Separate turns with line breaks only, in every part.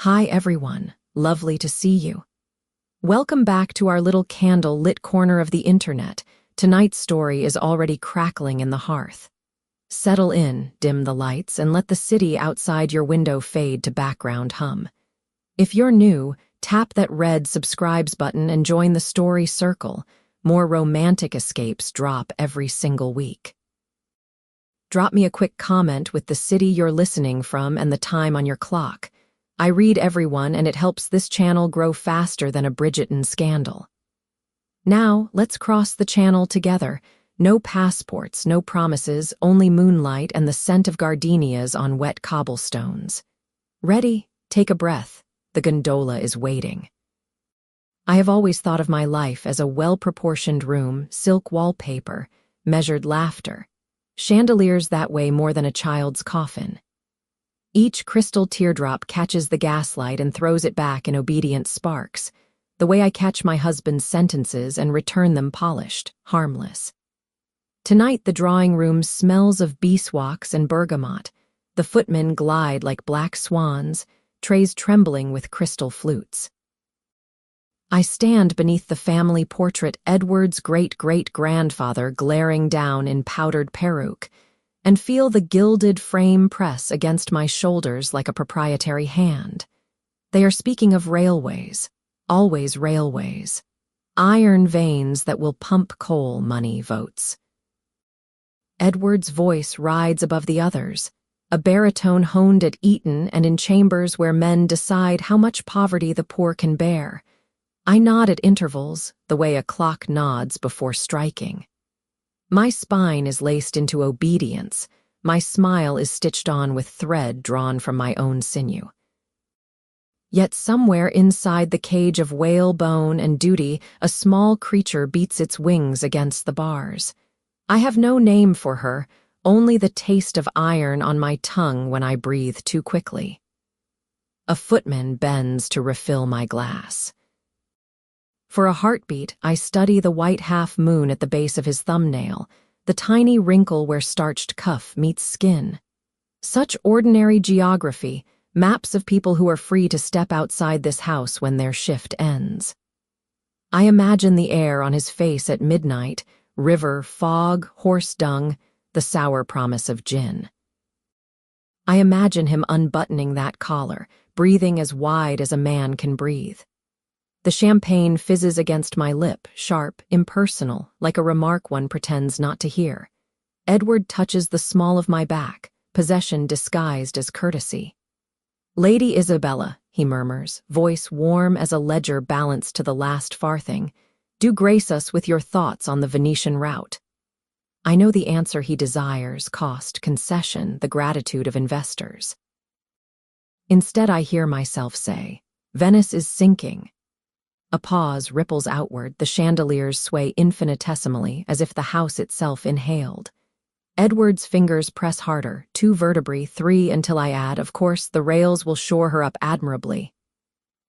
Hi everyone, lovely to see you. Welcome back to our little candle-lit corner of the internet. Tonight's story is already crackling in the hearth. Settle in, dim the lights, and let the city outside your window fade to background hum. If you're new, tap that red subscribes button and join the story circle. More romantic escapes drop every single week. Drop me a quick comment with the city you're listening from and the time on your clock. I read everyone, and it helps this channel grow faster than a Bridgerton scandal. Now, let's cross the channel together. No passports, no promises, only moonlight and the scent of gardenias on wet cobblestones. Ready? Take a breath. The gondola is waiting. I have always thought of my life as a well-proportioned room, silk wallpaper, measured laughter. Chandeliers that way more than a child's coffin. Each crystal teardrop catches the gaslight and throws it back in obedient sparks, the way I catch my husband's sentences and return them polished, harmless. Tonight the drawing room smells of beeswax and bergamot. The footmen glide like black swans, trays trembling with crystal flutes. I stand beneath the family portrait, Edward's great-great-grandfather glaring down in powdered peruke, and feel the gilded frame press against my shoulders like a proprietary hand. They are speaking of railways, always railways, iron veins that will pump coal money votes. Edward's voice rides above the others, a baritone honed at Eton and in chambers where men decide how much poverty the poor can bear. I nod at intervals, the way a clock nods before striking. My spine is laced into obedience. My smile is stitched on with thread drawn from my own sinew. Yet somewhere inside the cage of whalebone and duty, a small creature beats its wings against the bars. I have no name for her, only the taste of iron on my tongue when I breathe too quickly. A footman bends to refill my glass. For a heartbeat, I study the white half-moon at the base of his thumbnail, the tiny wrinkle where starched cuff meets skin. Such ordinary geography, maps of people who are free to step outside this house when their shift ends. I imagine the air on his face at midnight, river, fog, horse dung, the sour promise of gin. I imagine him unbuttoning that collar, breathing as wide as a man can breathe. The champagne fizzes against my lip, sharp, impersonal, like a remark one pretends not to hear. Edward touches the small of my back, possession disguised as courtesy. "Lady Isabella," he murmurs, voice warm as a ledger balanced to the last farthing, "do grace us with your thoughts on the Venetian route." I know the answer he desires, cost, concession, the gratitude of investors. Instead, I hear myself say, "Venice is sinking." A pause ripples outward, the chandeliers sway infinitesimally as if the house itself inhaled. Edward's fingers press harder, 2 vertebrae, 3 until I add, of course, the rails will shore her up admirably.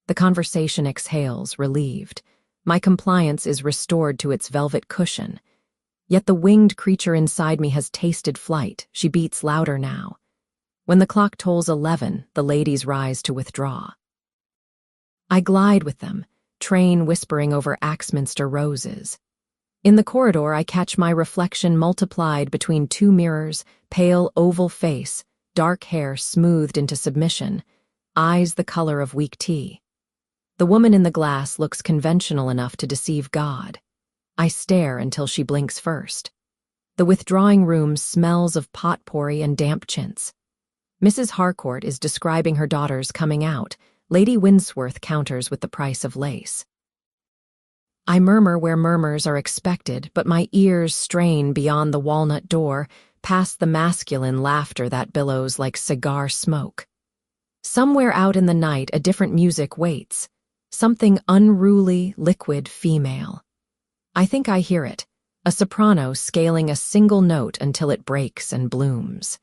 The conversation exhales, relieved. My compliance is restored to its velvet cushion. Yet the winged creature inside me has tasted flight. She beats louder now. When the clock tolls 11, the ladies rise to withdraw. I glide with them, train whispering over Axminster roses. In the corridor, I catch my reflection multiplied between 2 mirrors, pale oval face, dark hair smoothed into submission, eyes the color of weak tea. The woman in the glass looks conventional enough to deceive God. I stare until she blinks first. The withdrawing room smells of potpourri and damp chintz. Mrs. Harcourt is describing her daughters coming out. Lady Winsworth counters with the price of lace. I murmur where murmurs are expected, but my ears strain beyond the walnut door, past the masculine laughter that billows like cigar smoke. Somewhere out in the night, a different music waits, something unruly, liquid, female. I think I hear it, a soprano scaling a single note until it breaks and blooms.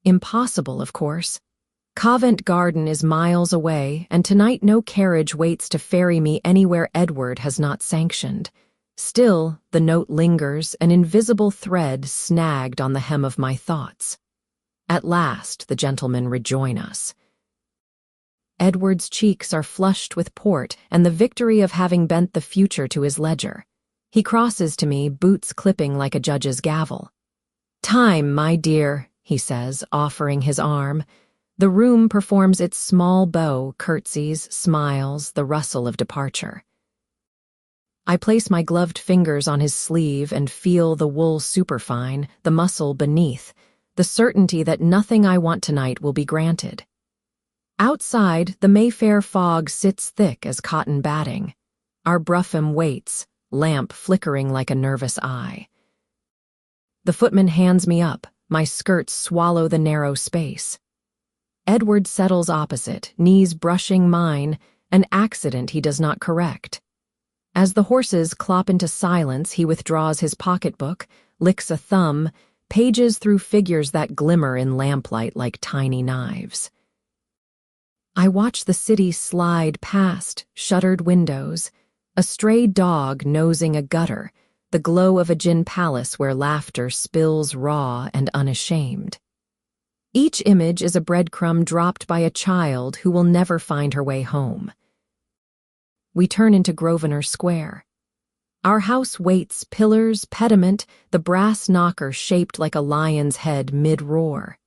Impossible, of course. Covent Garden is miles away, and tonight no carriage waits to ferry me anywhere Edward has not sanctioned. Still, the note lingers, an invisible thread snagged on the hem of my thoughts. At last, the gentlemen rejoin us. Edward's cheeks are flushed with port and the victory of having bent the future to his ledger. He crosses to me, boots clipping like a judge's gavel. "Time, my dear," he says, offering his arm. The room performs its small bow, curtsies, smiles, the rustle of departure. I place my gloved fingers on his sleeve and feel the wool superfine, the muscle beneath, the certainty that nothing I want tonight will be granted. Outside, the Mayfair fog sits thick as cotton batting. Our brougham waits, lamp flickering like a nervous eye. The footman hands me up, my skirts swallow the narrow space. Edward settles opposite, knees brushing mine, an accident he does not correct. As the horses clop into silence, he withdraws his pocketbook, licks a thumb, pages through figures that glimmer in lamplight like tiny knives. I watch the city slide past shuttered windows, a stray dog nosing a gutter, the glow of a gin palace where laughter spills raw and unashamed. Each image is a breadcrumb dropped by a child who will never find her way home. We turn into Grosvenor Square. Our house waits, pillars, pediment, the brass knocker shaped like a lion's head mid-roar.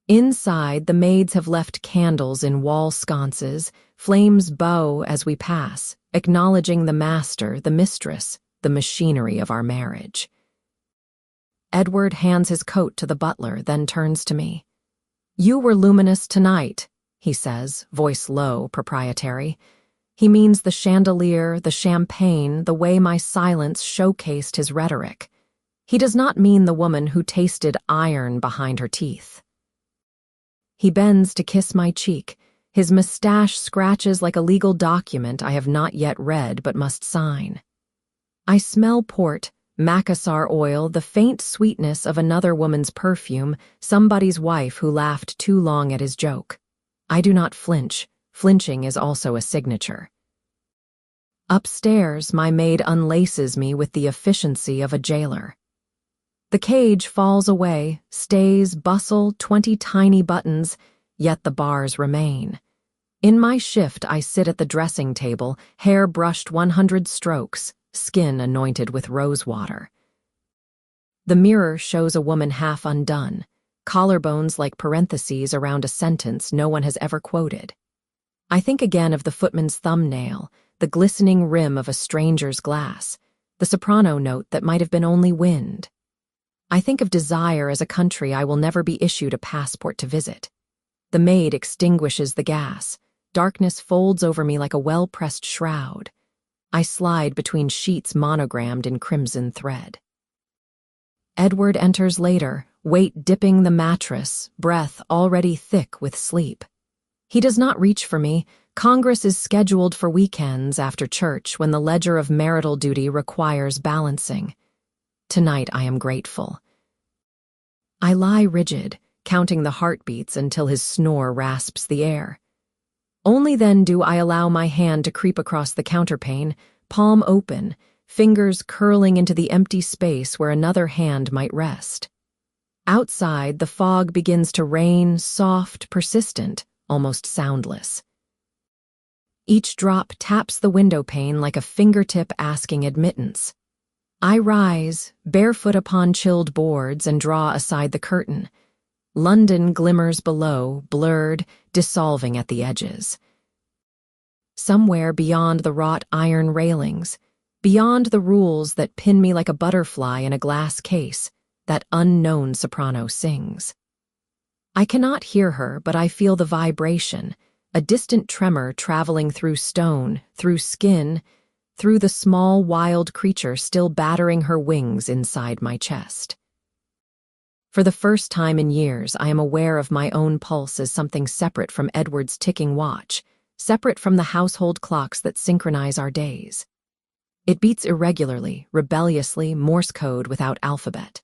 Inside, the maids have left candles in wall sconces, flames bow as we pass, acknowledging the master, the mistress, the machinery of our marriage. Edward hands his coat to the butler, then turns to me. "You were luminous tonight," he says, voice low, proprietary. He means the chandelier, the champagne, the way my silence showcased his rhetoric. He does not mean the woman who tasted iron behind her teeth. He bends to kiss my cheek. His mustache scratches like a legal document I have not yet read but must sign. I smell port, macassar oil, the faint sweetness of another woman's perfume, somebody's wife who laughed too long at his joke. I do not flinch. Flinching is also a signature. Upstairs, my maid unlaces me with the efficiency of a jailer. The cage falls away, stays, bustle, 20 tiny buttons, yet the bars remain. In my shift, I sit at the dressing table, hair brushed 100 strokes, skin anointed with rose water. The mirror shows a woman half undone, collarbones like parentheses around a sentence no one has ever quoted. I think again of the footman's thumbnail, the glistening rim of a stranger's glass, the soprano note that might have been only wind. I think of desire as a country I will never be issued a passport to visit. The maid extinguishes the gas. Darkness folds over me like a well-pressed shroud. I slide between sheets monogrammed in crimson thread. Edward enters later, weight dipping the mattress, breath already thick with sleep. He does not reach for me. Congress is scheduled for weekends after church when the ledger of marital duty requires balancing. Tonight I am grateful. I lie rigid, counting the heartbeats until his snore rasps the air. Only then do I allow my hand to creep across the counterpane, palm open, fingers curling into the empty space where another hand might rest. Outside, the fog begins to rain, soft, persistent, almost soundless. Each drop taps the window pane like a fingertip asking admittance. I rise, barefoot upon chilled boards, and draw aside the curtain. London glimmers below, blurred, dissolving at the edges. Somewhere beyond the wrought iron railings, beyond the rules that pin me like a butterfly in a glass case, that unknown soprano sings. I cannot hear her, but I feel the vibration, a distant tremor traveling through stone, through skin, through the small, wild creature still battering her wings inside my chest. For the first time in years, I am aware of my own pulse as something separate from Edward's ticking watch, separate from the household clocks that synchronize our days. It beats irregularly, rebelliously, Morse code without alphabet.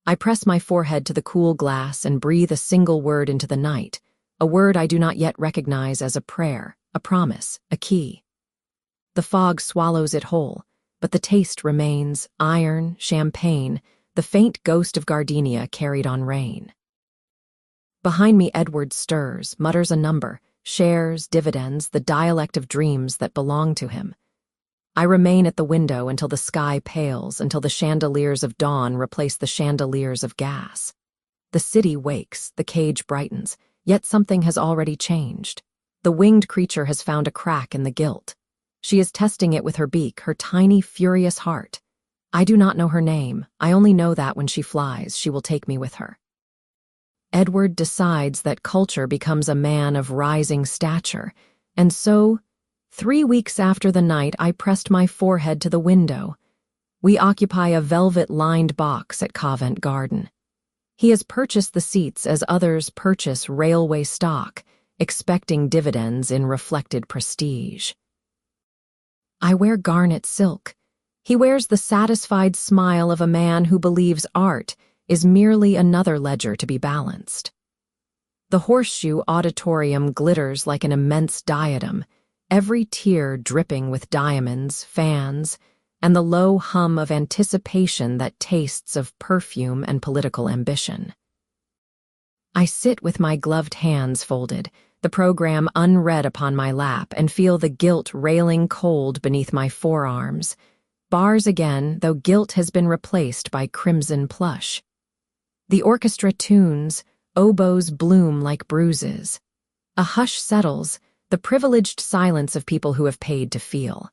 I press my forehead to the cool glass and breathe a single word into the night, a word I do not yet recognize as a prayer, a promise, a key. The fog swallows it whole, but the taste remains, iron, champagne, the faint ghost of gardenia carried on rain. Behind me, Edward stirs, mutters a number, shares, dividends, the dialect of dreams that belong to him. I remain at the window until the sky pales, until the chandeliers of dawn replace the chandeliers of gas. The city wakes, the cage brightens, yet something has already changed. The winged creature has found a crack in the gilt. She is testing it with her beak, her tiny, furious heart. I do not know her name. I only know that when she flies, she will take me with her. Edward decides that culture becomes a man of rising stature, and so, 3 weeks after the night I pressed my forehead to the window, we occupy a velvet-lined box at Covent Garden. He has purchased the seats as others purchase railway stock, expecting dividends in reflected prestige. I wear garnet silk. He wears the satisfied smile of a man who believes art is merely another ledger to be balanced. The Horseshoe Auditorium glitters like an immense diadem, every tier dripping with diamonds, fans, and the low hum of anticipation that tastes of perfume and political ambition. I sit with my gloved hands folded, the program unread upon my lap, and feel the gilt railing cold beneath my forearms. Bars again, though gilt has been replaced by crimson plush. The orchestra tunes, oboes bloom like bruises. A hush settles, the privileged silence of people who have paid to feel.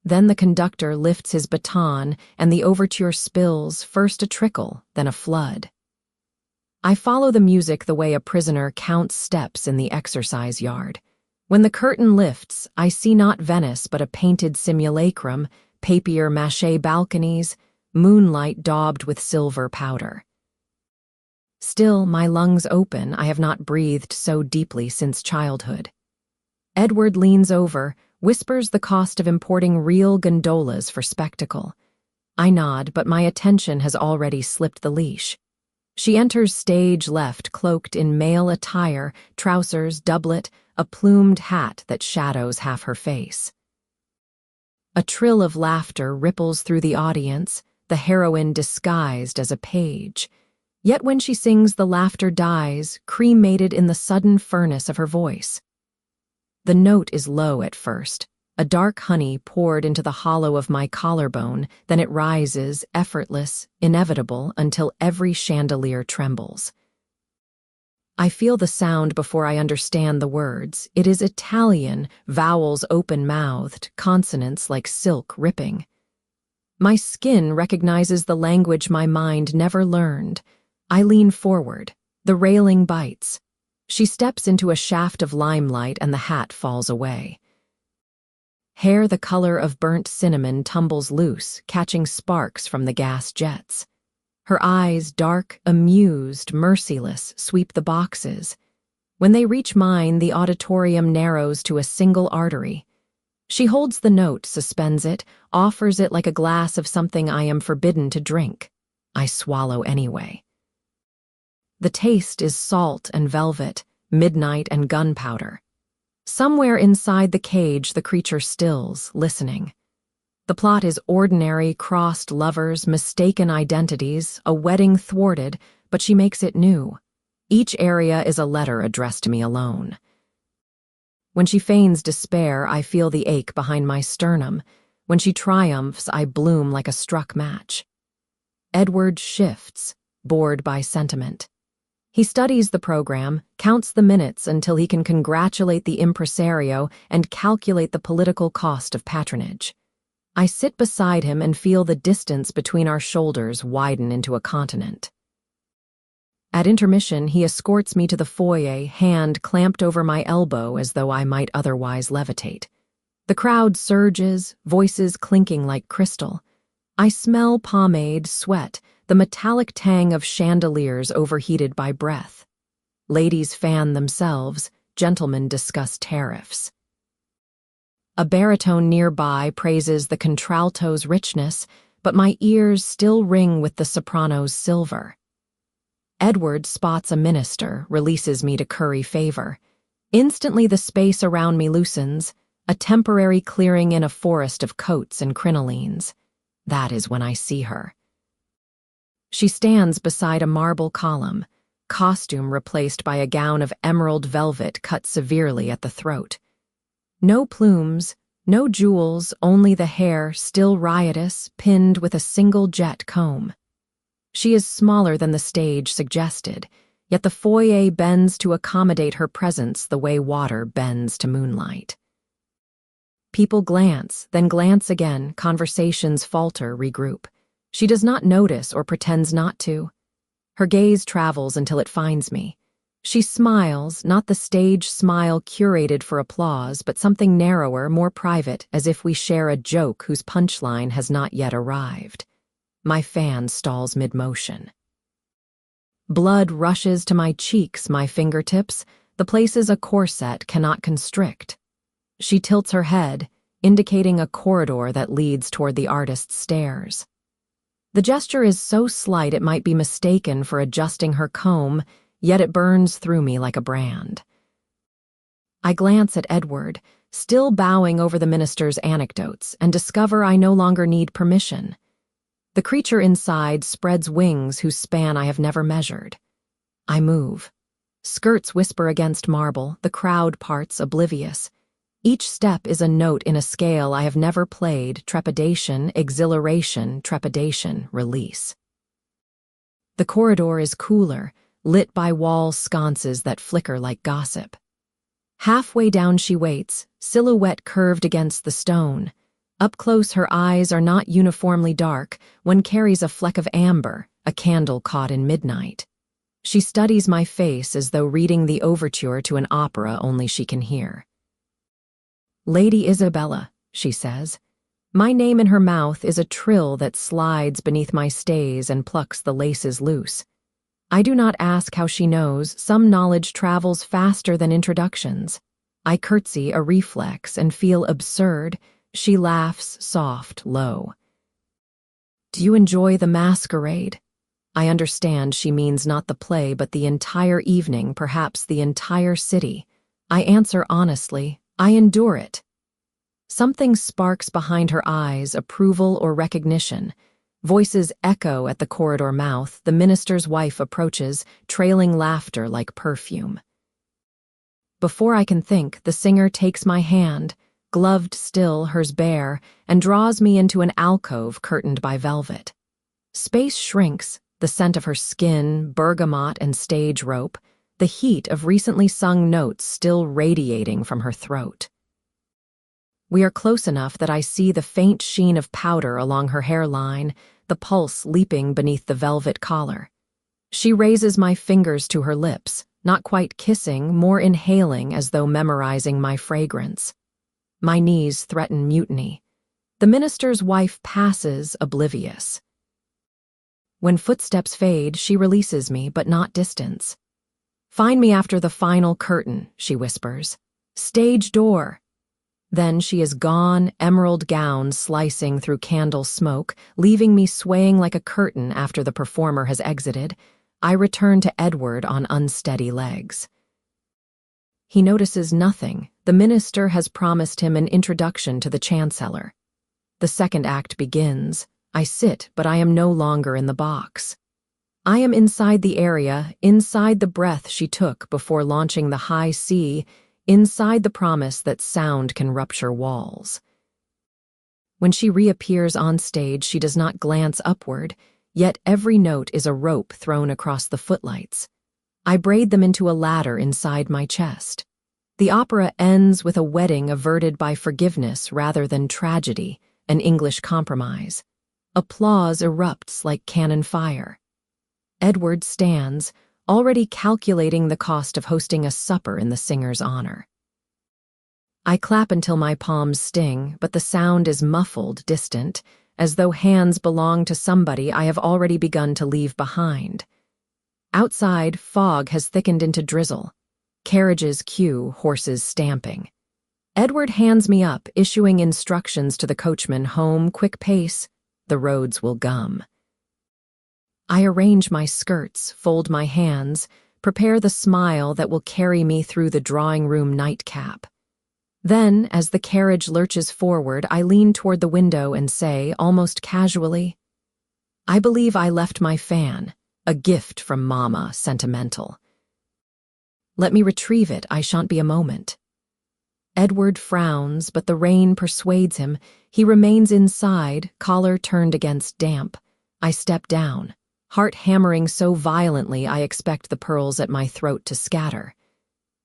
Then the conductor lifts his baton, and the overture spills, first a trickle, then a flood. I follow the music the way a prisoner counts steps in the exercise yard. When the curtain lifts, I see not Venice but a painted simulacrum, papier-mâché balconies, moonlight daubed with silver powder. Still, my lungs open, I have not breathed so deeply since childhood. Edward leans over, whispers the cost of importing real gondolas for spectacle. I nod, but my attention has already slipped the leash. She enters stage left, cloaked in male attire, trousers, doublet, a plumed hat that shadows half her face. A trill of laughter ripples through the audience, the heroine disguised as a page. Yet when she sings, the laughter dies, cremated in the sudden furnace of her voice. The note is low at first, a dark honey poured into the hollow of my collarbone, then it rises, effortless, inevitable, until every chandelier trembles. I feel the sound before I understand the words. It is Italian, vowels open-mouthed, consonants like silk ripping. My skin recognizes the language my mind never learned. I lean forward. The railing bites. She steps into a shaft of limelight and the hat falls away. Hair the color of burnt cinnamon tumbles loose, catching sparks from the gas jets. Her eyes, dark, amused, merciless, sweep the boxes. When they reach mine, the auditorium narrows to a single artery. She holds the note, suspends it, offers it like a glass of something I am forbidden to drink. I swallow anyway. The taste is salt and velvet, midnight and gunpowder. Somewhere inside the cage, the creature stills, listening. The plot is ordinary, crossed lovers, mistaken identities, a wedding thwarted, but she makes it new. Each area is a letter addressed to me alone. When she feigns despair, I feel the ache behind my sternum. When she triumphs, I bloom like a struck match. Edward shifts, bored by sentiment. He studies the program, counts the minutes until he can congratulate the impresario and calculate the political cost of patronage. I sit beside him and feel the distance between our shoulders widen into a continent. At intermission, he escorts me to the foyer, hand clamped over my elbow as though I might otherwise levitate. The crowd surges, voices clinking like crystal. I smell pomade, sweat, the metallic tang of chandeliers overheated by breath. Ladies fan themselves, gentlemen discuss tariffs. A baritone nearby praises the contralto's richness, but my ears still ring with the soprano's silver. Edward spots a minister, releases me to curry favor. Instantly the space around me loosens, a temporary clearing in a forest of coats and crinolines. That is when I see her. She stands beside a marble column, costume replaced by a gown of emerald velvet cut severely at the throat. No plumes, no jewels, only the hair, still riotous, pinned with a single jet comb. She is smaller than the stage suggested, yet the foyer bends to accommodate her presence the way water bends to moonlight. People glance, then glance again, conversations falter, regroup. She does not notice or pretends not to. Her gaze travels until it finds me. She smiles, not the stage smile curated for applause, but something narrower, more private, as if we share a joke whose punchline has not yet arrived. My fan stalls mid-motion. Blood rushes to my cheeks, my fingertips, the places a corset cannot constrict. She tilts her head, indicating a corridor that leads toward the artist's stairs. The gesture is so slight it might be mistaken for adjusting her comb, yet it burns through me like a brand. I glance at Edward, still bowing over the minister's anecdotes, and discover I no longer need permission. The creature inside spreads wings whose span I have never measured. I move. Skirts whisper against marble, the crowd parts oblivious. Each step is a note in a scale I have never played: trepidation, exhilaration, trepidation, release. The corridor is cooler, lit by wall sconces that flicker like gossip. Halfway down she waits, silhouette curved against the stone. Up close her eyes are not uniformly dark, one carries a fleck of amber, a candle caught in midnight. She studies my face as though reading the overture to an opera only she can hear. "Lady Isabella," she says. My name in her mouth is a trill that slides beneath my stays and plucks the laces loose. I do not ask how she knows, some knowledge travels faster than introductions. I curtsy, a reflex, and feel absurd. She laughs, soft, low. "Do you enjoy the masquerade?" I understand she means not the play but the entire evening, perhaps the entire city. I answer honestly, I endure it. Something sparks behind her eyes, approval or recognition. Voices echo at the corridor mouth. The minister's wife approaches, trailing laughter like perfume. Before I can think, the singer takes my hand, gloved still, hers bare, and draws me into an alcove curtained by velvet. Space shrinks, the scent of her skin, bergamot and stage rope, the heat of recently sung notes still radiating from her throat. We are close enough that I see the faint sheen of powder along her hairline, the pulse leaping beneath the velvet collar. She raises my fingers to her lips, not quite kissing, more inhaling as though memorizing my fragrance. My knees threaten mutiny. The minister's wife passes, oblivious. When footsteps fade, she releases me, but not distance. "Find me after the final curtain," she whispers. "Stage door." Then she is gone, emerald gown slicing through candle smoke, leaving me swaying like a curtain after the performer has exited. I return to Edward on unsteady legs. He notices nothing. The minister has promised him an introduction to the chancellor. The second act begins. I sit, but I am no longer in the box. I am inside the area, inside the breath she took before launching the high C, inside the promise that sound can rupture walls. When she reappears on stage, she does not glance upward, yet every note is a rope thrown across the footlights. I braid them into a ladder inside my chest. The opera ends with a wedding averted by forgiveness rather than tragedy, an English compromise. Applause erupts like cannon fire. Edward stands, already calculating the cost of hosting a supper in the singer's honor. I clap until my palms sting, but the sound is muffled, distant, as though hands belong to somebody I have already begun to leave behind. Outside, fog has thickened into drizzle. Carriages queue, horses stamping. Edward hands me up, issuing instructions to the coachman, "Home, quick pace, the roads will gum." I arrange my skirts, fold my hands, prepare the smile that will carry me through the drawing room nightcap. Then, as the carriage lurches forward, I lean toward the window and say, almost casually, "I believe I left my fan. A gift from Mama, sentimental. Let me retrieve it, I shan't be a moment. Edward frowns, but the rain persuades him. He remains inside, collar turned against damp. I step down, heart hammering so violently I expect the pearls at my throat to scatter.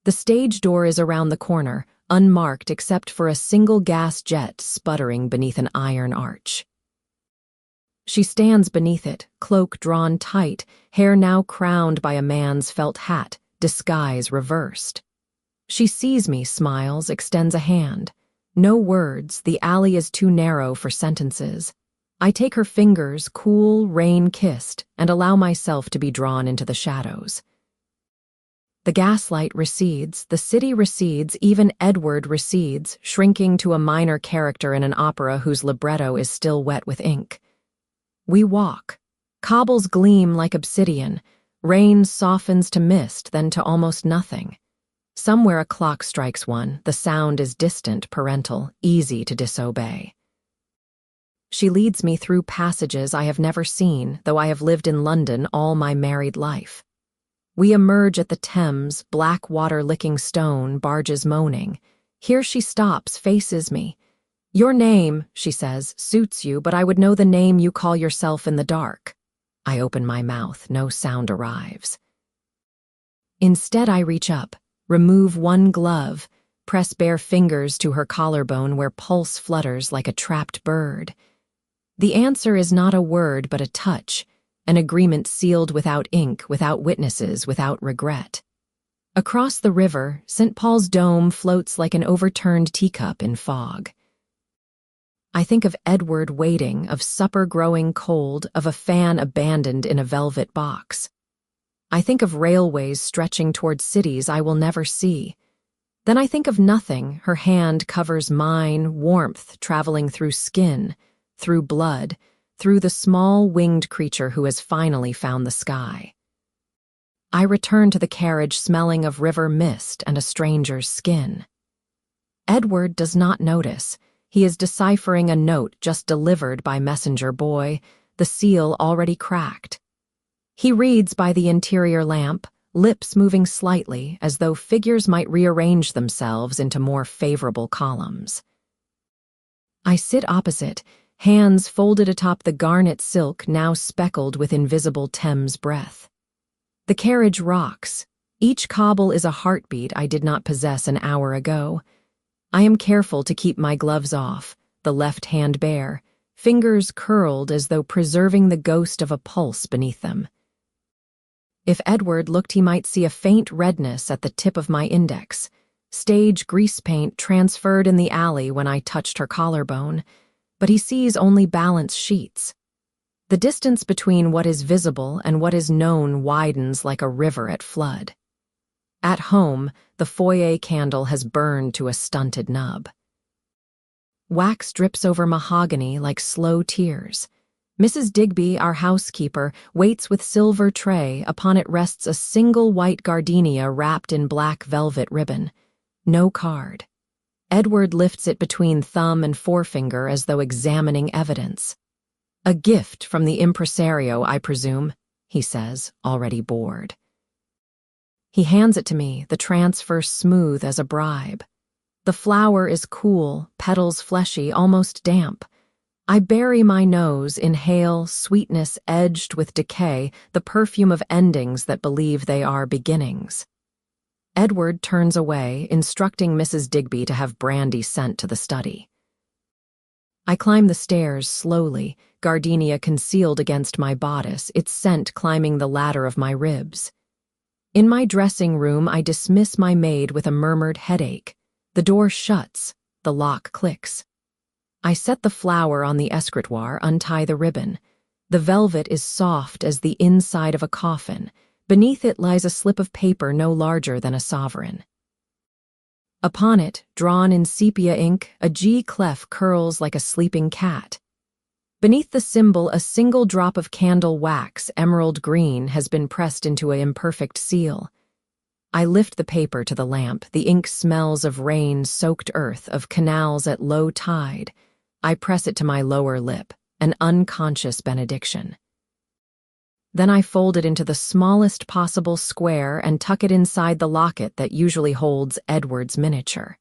The stage door is around the corner, unmarked except for a single gas jet sputtering beneath an iron arch. She stands beneath it, cloak drawn tight, hair now crowned by a man's felt hat, disguise reversed. She sees me, smiles, extends a hand. No words, the alley is too narrow for sentences. I take her fingers, cool, rain-kissed, and allow myself to be drawn into the shadows. The gaslight recedes, the city recedes, even Edward recedes, shrinking to a minor character in an opera whose libretto is still wet with ink. We walk. Cobbles gleam like obsidian. Rain softens to mist, then to almost nothing. Somewhere a clock strikes one. The sound is distant, parental, easy to disobey. She leads me through passages I have never seen, though I have lived in London all my married life. We emerge at the Thames, black water licking stone, barges moaning. Here she stops, faces me. Your name, she says, suits you, but I would know the name you call yourself in the dark. I open my mouth, no sound arrives. Instead I reach up, remove one glove, press bare fingers to her collarbone where pulse flutters like a trapped bird. The answer is not a word but a touch, an agreement sealed without ink, without witnesses, without regret. Across the river, St. Paul's dome floats like an overturned teacup in fog. I think of Edward waiting, of supper growing cold, of a fan abandoned in a velvet box. I think of railways stretching toward cities I will never see. Then I think of nothing. Her hand covers mine, warmth traveling through skin, through blood, through the small winged creature who has finally found the sky. I return to the carriage smelling of river mist and a stranger's skin. Edward does not notice. He is deciphering a note just delivered by messenger boy, the seal already cracked. He reads by the interior lamp, lips moving slightly as though figures might rearrange themselves into more favorable columns. I sit opposite, hands folded atop the garnet silk now speckled with invisible Thames breath. The carriage rocks. Each cobble is a heartbeat I did not possess an hour ago. I am careful to keep my gloves off, the left hand bare, fingers curled as though preserving the ghost of a pulse beneath them. If Edward looked, he might see a faint redness at the tip of my index, stage grease paint transferred in the alley when I touched her collarbone, but he sees only balance sheets. The distance between what is visible and what is known widens like a river at flood. At home, the foyer candle has burned to a stunted nub. Wax drips over mahogany like slow tears. Mrs. Digby, our housekeeper, waits with silver tray. Upon it rests a single white gardenia wrapped in black velvet ribbon. No card. Edward lifts it between thumb and forefinger as though examining evidence. A gift from the impresario, I presume, he says, already bored. He hands it to me, the transfer smooth as a bribe. The flower is cool, petals fleshy, almost damp. I bury my nose, inhale sweetness edged with decay, the perfume of endings that believe they are beginnings. Edward turns away, instructing Mrs. Digby to have brandy sent to the study. I climb the stairs slowly, gardenia concealed against my bodice, its scent climbing the ladder of my ribs. In my dressing room, I dismiss my maid with a murmured headache. The door shuts, the lock clicks. I set the flower on the escritoire, untie the ribbon. The velvet is soft as the inside of a coffin. Beneath it lies a slip of paper no larger than a sovereign. Upon it, drawn in sepia ink, a G clef curls like a sleeping cat. Beneath the symbol, a single drop of candle wax, emerald green, has been pressed into an imperfect seal. I lift the paper to the lamp. The ink smells of rain-soaked earth, of canals at low tide. I press it to my lower lip, an unconscious benediction. Then I fold it into the smallest possible square and tuck it inside the locket that usually holds Edward's miniature.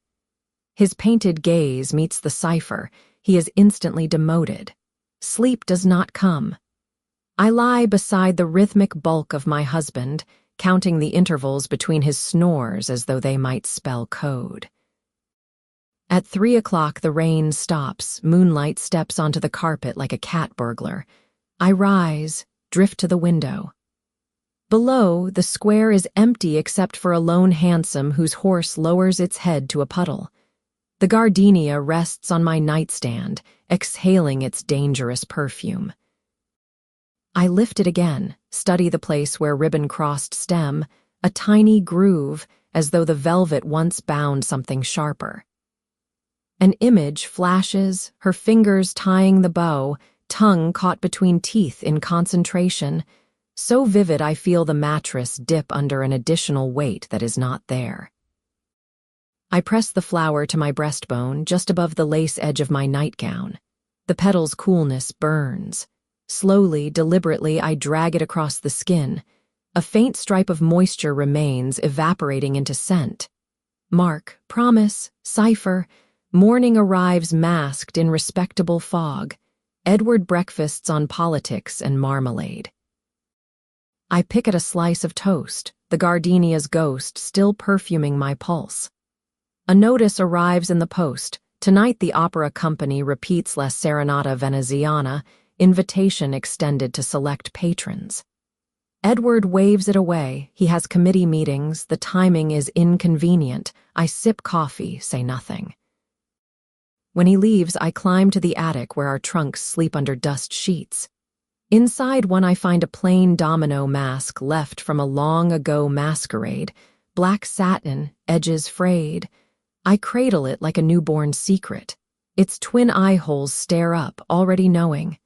His painted gaze meets the cipher. He is instantly demoted. Sleep does not come. I lie beside the rhythmic bulk of my husband, counting the intervals between his snores as though they might spell code. At 3 o'clock, the rain stops. Moonlight steps onto the carpet like a cat burglar. I rise, drift to the window. Below, the square is empty except for a lone hansom whose horse lowers its head to a puddle. The gardenia rests on my nightstand, exhaling its dangerous perfume. I lift it again, study the place where ribbon-crossed stem, a tiny groove, as though the velvet once bound something sharper. An image flashes, her fingers tying the bow, tongue caught between teeth in concentration, so vivid I feel the mattress dip under an additional weight that is not there. I press the flower to my breastbone, just above the lace edge of my nightgown. The petal's coolness burns. Slowly, deliberately, I drag it across the skin. A faint stripe of moisture remains, evaporating into scent. Mark, promise, cipher. Morning arrives masked in respectable fog. Edward breakfasts on politics and marmalade. I pick at a slice of toast, the gardenia's ghost still perfuming my pulse. A notice arrives in the post. Tonight the opera company repeats La Serenata Veneziana, invitation extended to select patrons. Edward waves it away. He has committee meetings. The timing is inconvenient. I sip coffee, say nothing. When he leaves, I climb to the attic where our trunks sleep under dust sheets. Inside one I find a plain domino mask left from a long-ago masquerade, black satin, edges frayed. I cradle it like a newborn secret. Its twin eye holes stare up, already knowing.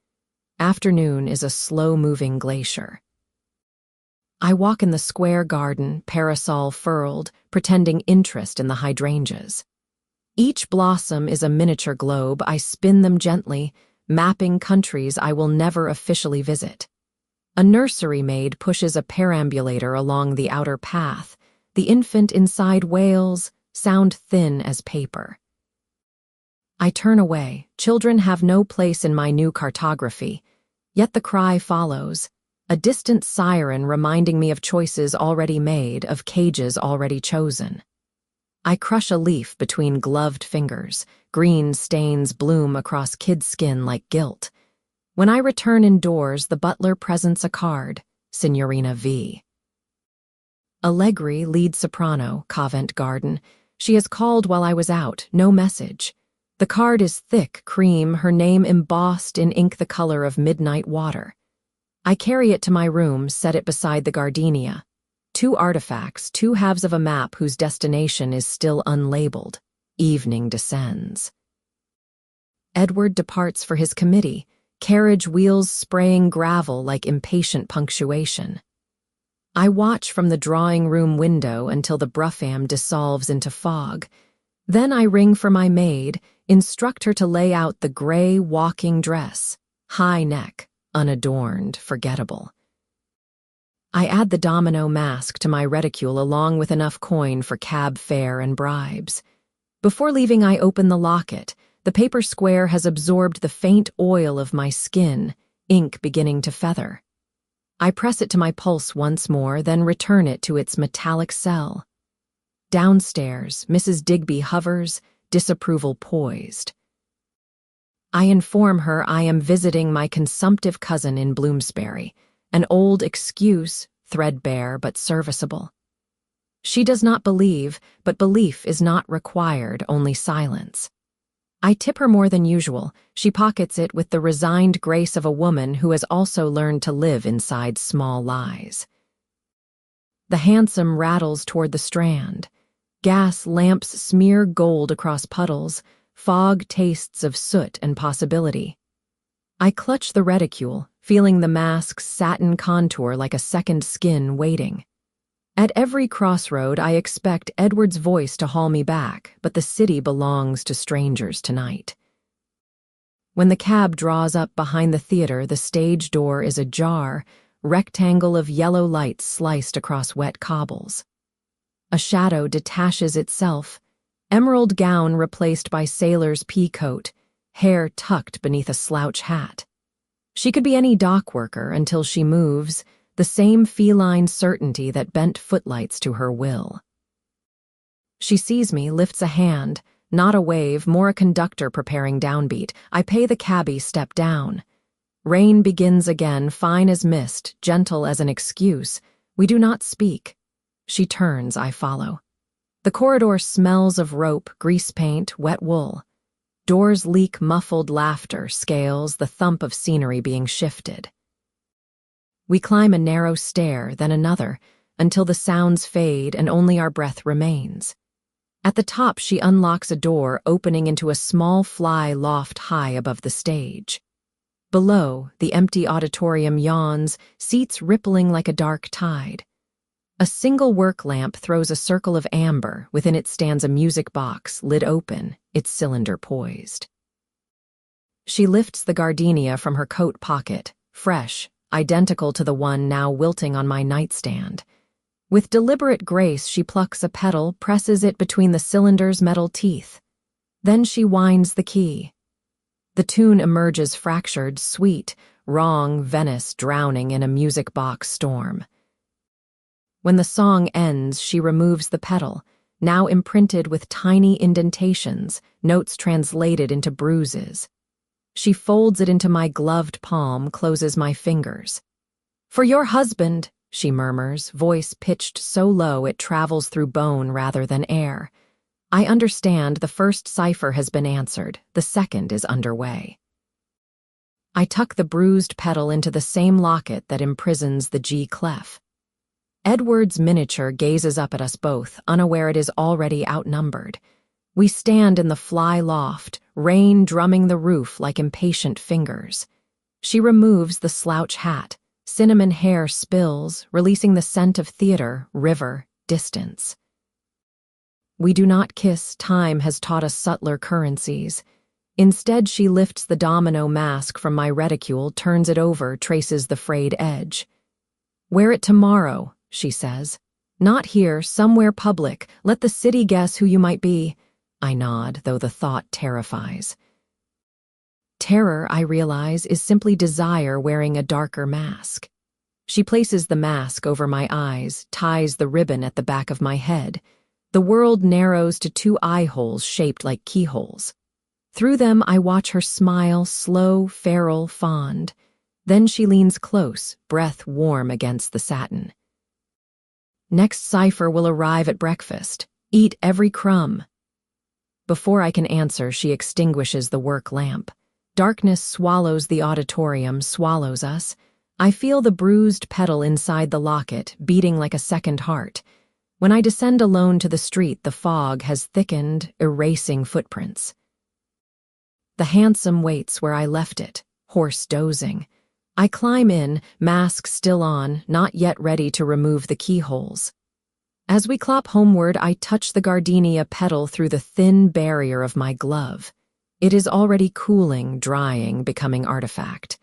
Afternoon is a slow-moving glacier. I walk in the square garden, parasol furled, pretending interest in the hydrangeas. Each blossom is a miniature globe. I spin them gently, mapping countries I will never officially visit. A nursery maid pushes a perambulator along the outer path. The infant inside wails, sound thin as paper. I turn away. Children have no place in my new cartography. Yet the cry follows, a distant siren reminding me of choices already made, of cages already chosen. I crush a leaf between gloved fingers. Green stains bloom across kid skin like guilt. When I return indoors, the butler presents a card, Signorina V. Allegri, lead soprano, Covent Garden. She has called while I was out, no message. The card is thick cream, her name embossed in ink the color of midnight water. I carry it to my room, set it beside the gardenia. 2 artifacts, 2 halves of a map whose destination is still unlabeled. Evening descends. Edward departs for his committee, carriage wheels spraying gravel like impatient punctuation. I watch from the drawing room window until the brougham dissolves into fog. Then I ring for my maid, instruct her to lay out the gray walking dress, high neck, unadorned, forgettable. I add the domino mask to my reticule along with enough coin for cab fare and bribes. Before leaving, I open the locket. The paper square has absorbed the faint oil of my skin, ink beginning to feather. I press it to my pulse once more, then return it to its metallic cell. Downstairs, Mrs. Digby hovers, disapproval poised. I inform her I am visiting my consumptive cousin in Bloomsbury, an old excuse, threadbare but serviceable. She does not believe, but belief is not required, only silence. I tip her more than usual. She pockets it with the resigned grace of a woman who has also learned to live inside small lies. The hansom rattles toward the Strand. Gas lamps smear gold across puddles. Fog tastes of soot and possibility. I clutch the reticule, feeling the mask's satin contour like a second skin waiting. At every crossroad, I expect Edward's voice to haul me back, but the city belongs to strangers tonight. When the cab draws up behind the theater, the stage door is ajar. rectangle of yellow light sliced across wet cobbles. A shadow detaches itself, emerald gown replaced by sailor's pea coat, hair tucked beneath a slouch hat. She could be any dock worker until she moves, the same feline certainty that bent footlights to her will. She sees me, lifts a hand, not a wave, more a conductor preparing downbeat. I pay the cabbie, step down. Rain begins again, fine as mist, gentle as an excuse. We do not speak. She turns, I follow. The corridor smells of rope, grease paint, wet wool. Doors leak muffled laughter, scales, the thump of scenery being shifted. We climb a narrow stair, then another, until the sounds fade and only our breath remains. At the top, she unlocks a door opening into a small fly loft high above the stage. Below, the empty auditorium yawns, seats rippling like a dark tide. A single work lamp throws a circle of amber. Within it stands a music box, lid open, its cylinder poised. She lifts the gardenia from her coat pocket, fresh, identical to the one now wilting on my nightstand. With deliberate grace, she plucks a petal, presses it between the cylinder's metal teeth. Then she winds the key. The tune emerges fractured, sweet, wrong Venice drowning in a music box storm. When the song ends, she removes the petal, now imprinted with tiny indentations, notes translated into bruises. She folds it into my gloved palm, closes my fingers. "For your husband," she murmurs, voice pitched so low it travels through bone rather than air. I understand the first cipher has been answered, the second is underway. I tuck the bruised petal into the same locket that imprisons the G clef. Edward's miniature gazes up at us both, unaware it is already outnumbered. We stand in the fly loft, rain drumming the roof like impatient fingers. She removes the slouch hat. Cinnamon hair spills, releasing the scent of theater, river, distance. We do not kiss, time has taught us subtler currencies. Instead, she lifts the domino mask from my reticule, turns it over, traces the frayed edge. "Wear it tomorrow," she says. "Not here, somewhere public. Let the city guess who you might be." I nod, though the thought terrifies. Terror, I realize, is simply desire wearing a darker mask. She places the mask over my eyes, ties the ribbon at the back of my head. The world narrows to two eye holes shaped like keyholes. Through them, I watch her smile, slow, feral, fond. Then she leans close, breath warm against the satin. "Next cipher will arrive at breakfast. Eat every crumb." Before I can answer, she extinguishes the work lamp. Darkness swallows the auditorium, swallows us. I feel the bruised petal inside the locket, beating like a second heart. When I descend alone to the street, the fog has thickened, erasing footprints. The hansom waits where I left it, horse dozing. I climb in, mask still on, not yet ready to remove the keyholes. As we clop homeward, I touch the gardenia petal through the thin barrier of my glove. It is already cooling, drying, becoming artifact.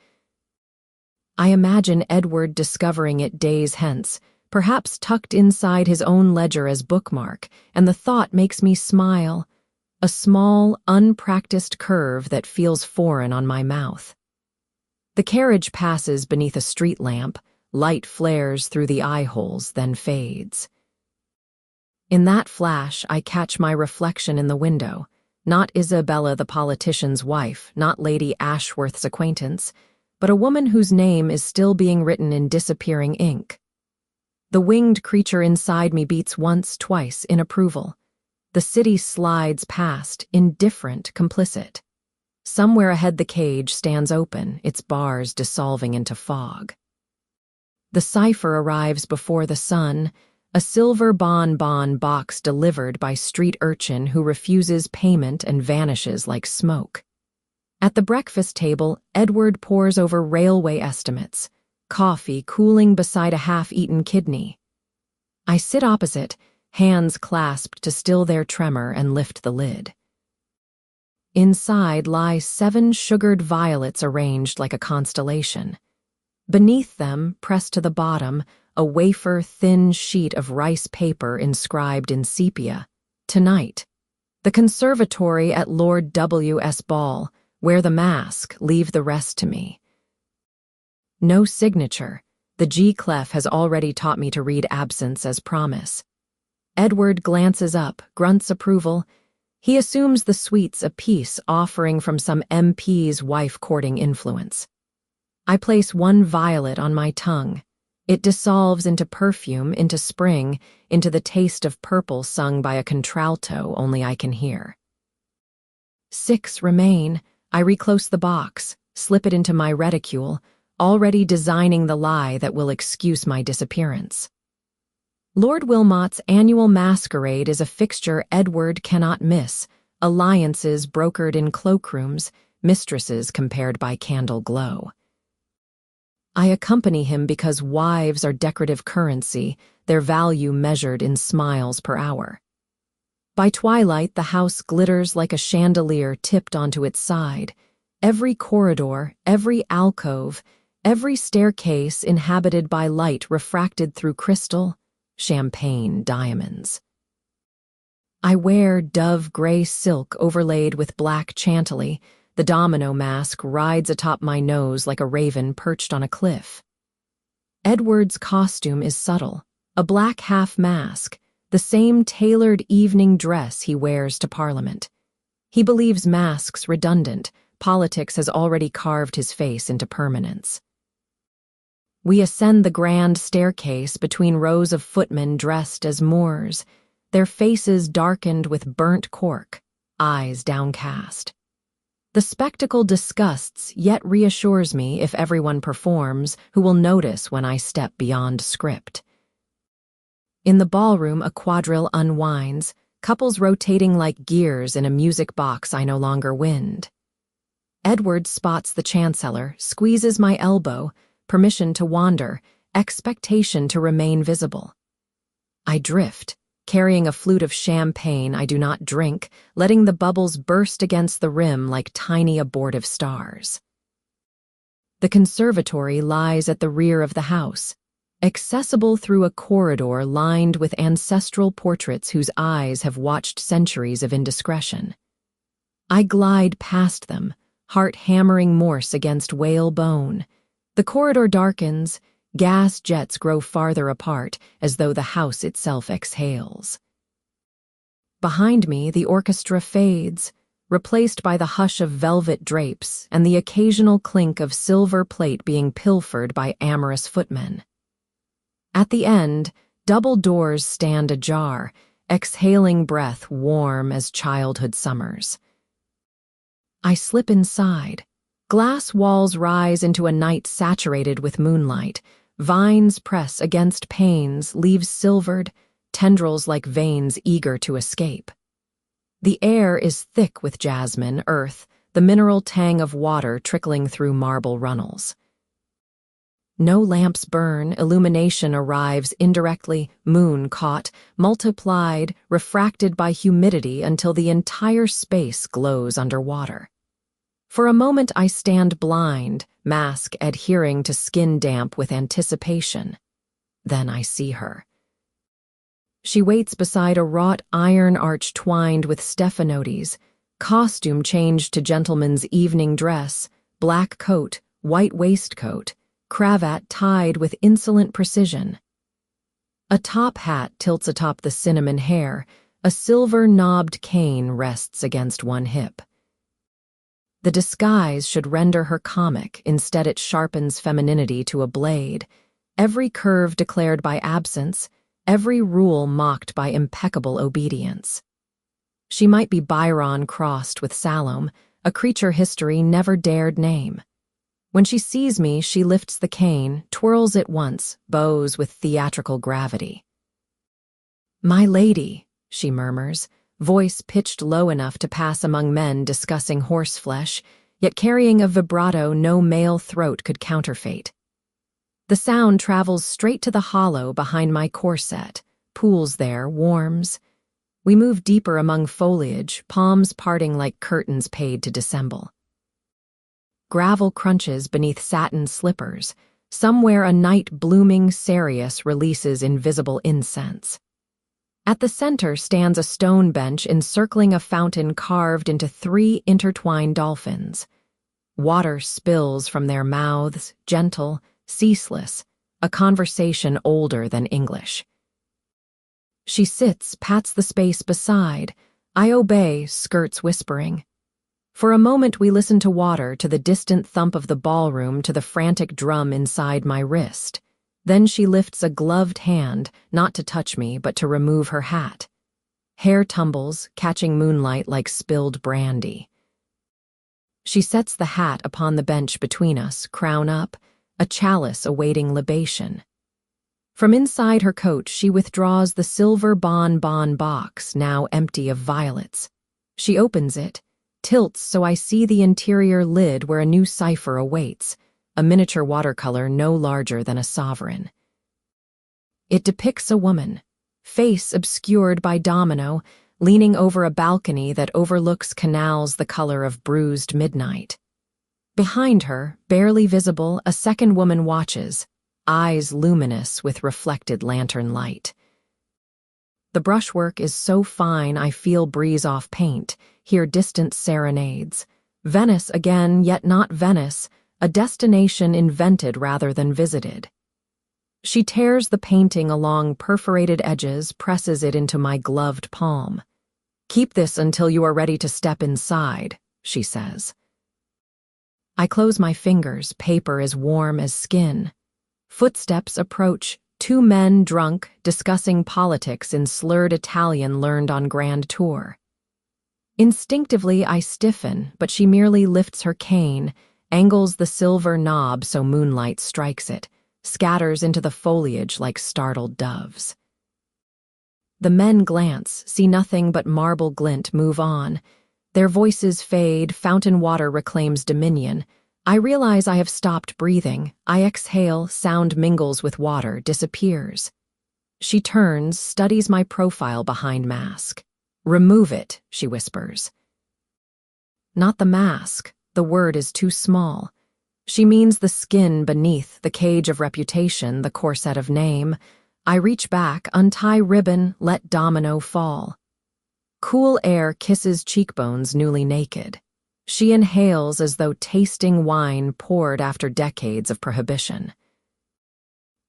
I imagine Edward discovering it days hence, perhaps tucked inside his own ledger as bookmark, and the thought makes me smile, a small, unpracticed curve that feels foreign on my mouth. The carriage passes beneath a street lamp, light flares through the eye holes, then fades. In that flash, I catch my reflection in the window. Not Isabella the politician's wife, not Lady Ashworth's acquaintance, but a woman whose name is still being written in disappearing ink. The winged creature inside me beats once, twice, in approval. The city slides past, indifferent, complicit. Somewhere ahead the cage stands open, its bars dissolving into fog. The cipher arrives before the sun, a silver bonbon box delivered by street urchin who refuses payment and vanishes like smoke. At the breakfast table, Edward pores over railway estimates, coffee cooling beside a half-eaten kidney. I sit opposite, hands clasped to still their tremor, and lift the lid. Inside lie 7 sugared violets arranged like a constellation. Beneath them, pressed to the bottom, a wafer-thin sheet of rice paper inscribed in sepia. Tonight. The conservatory at Lord W.S. Ball. Wear the mask, leave the rest to me. No signature. The G-clef has already taught me to read absence as promise. Edward glances up, grunts approval. He assumes the suite's a peace offering from some MP's wife-courting influence. I place one violet on my tongue. It dissolves into perfume, into spring, into the taste of purple sung by a contralto only I can hear. 6 remain. I reclose the box, slip it into my reticule, already designing the lie that will excuse my disappearance. Lord Wilmot's annual masquerade is a fixture Edward cannot miss, alliances brokered in cloakrooms, mistresses compared by candle glow. I accompany him because wives are decorative currency, their value measured in smiles per hour. By twilight, the house glitters like a chandelier tipped onto its side. Every corridor, every alcove, every staircase inhabited by light refracted through crystal, champagne, diamonds. I wear dove-gray silk overlaid with black chantilly. The domino mask rides atop my nose like a raven perched on a cliff. Edward's costume is subtle, a black half-mask, the same tailored evening dress he wears to Parliament. He believes masks redundant. Politics has already carved his face into permanence. We ascend the grand staircase between rows of footmen dressed as Moors, their faces darkened with burnt cork, eyes downcast. The spectacle disgusts, yet reassures me if everyone performs, who will notice when I step beyond script. In the ballroom, a quadrille unwinds, couples rotating like gears in a music box I no longer wind. Edward spots the chancellor, squeezes my elbow, permission to wander, expectation to remain visible. I drift, carrying a flute of champagne I do not drink, letting the bubbles burst against the rim like tiny abortive stars. The conservatory lies at the rear of the house, accessible through a corridor lined with ancestral portraits whose eyes have watched centuries of indiscretion. I glide past them, heart hammering Morse against whale bone. The corridor darkens, gas jets grow farther apart as though the house itself exhales. Behind me, the orchestra fades, replaced by the hush of velvet drapes and the occasional clink of silver plate being pilfered by amorous footmen. At the end, double doors stand ajar, exhaling breath warm as childhood summers. I slip inside. Glass walls rise into a night saturated with moonlight. Vines press against panes, leaves silvered, tendrils like veins eager to escape. The air is thick with jasmine, earth, the mineral tang of water trickling through marble runnels. No lamps burn, illumination arrives indirectly, moon caught, multiplied, refracted by humidity until the entire space glows underwater. For a moment I stand blind, mask adhering to skin damp with anticipation. Then I see her. She waits beside a wrought iron arch twined with stephanotes, costume changed to gentleman's evening dress, black coat, white waistcoat, cravat tied with insolent precision. A top hat tilts atop the cinnamon hair, a silver-knobbed cane rests against one hip. The disguise should render her comic, instead it sharpens femininity to a blade, every curve declared by absence, every rule mocked by impeccable obedience. She might be Byron crossed with Salome, a creature history never dared name. When she sees me, she lifts the cane, twirls it once, bows with theatrical gravity. "My lady," she murmurs, voice pitched low enough to pass among men discussing horseflesh, yet carrying a vibrato no male throat could counterfeit. The sound travels straight to the hollow behind my corset, pools there, warms. We move deeper among foliage, palms parting like curtains paid to dissemble. Gravel crunches beneath satin slippers, Somewhere a night-blooming cereus releases invisible incense. At the center stands a stone bench encircling a fountain carved into 3 intertwined dolphins. Water spills from their mouths, gentle, ceaseless, a conversation older than English. She sits, pats the space beside. I obey, skirts whispering. For a moment we listen to water, to the distant thump of the ballroom, to the frantic drum inside my wrist. Then she lifts a gloved hand, not to touch me, but to remove her hat. Hair tumbles, catching moonlight like spilled brandy. She sets the hat upon the bench between us, crown up, a chalice awaiting libation. From inside her coat she withdraws the silver bonbon box, now empty of violets. She opens it, tilts so I see the interior lid where a new cipher awaits, a miniature watercolor no larger than a sovereign. It depicts a woman, face obscured by domino, leaning over a balcony that overlooks canals the color of bruised midnight. Behind her, barely visible, a second woman watches, eyes luminous with reflected lantern light. The brushwork is so fine I feel breeze off paint, hear distant serenades. Venice again, yet not Venice, a destination invented rather than visited. She tears the painting along perforated edges, presses it into my gloved palm. "Keep this until you are ready to step inside," she says. I close my fingers, paper as warm as skin. Footsteps approach, 2 men drunk, discussing politics in slurred Italian learned on grand tour. Instinctively I stiffen, but she merely lifts her cane, angles the silver knob so moonlight strikes it, scatters into the foliage like startled doves. The men glance, see nothing but marble glint, move on. Their voices fade, fountain water reclaims dominion. I realize I have stopped breathing. I exhale, sound mingles with water, disappears. She turns, studies my profile behind mask. "Remove it," she whispers. Not the mask, the word is too small. She means the skin beneath, the cage of reputation, the corset of name. I reach back, untie ribbon, let domino fall. Cool air kisses cheekbones newly naked. She inhales as though tasting wine poured after decades of prohibition.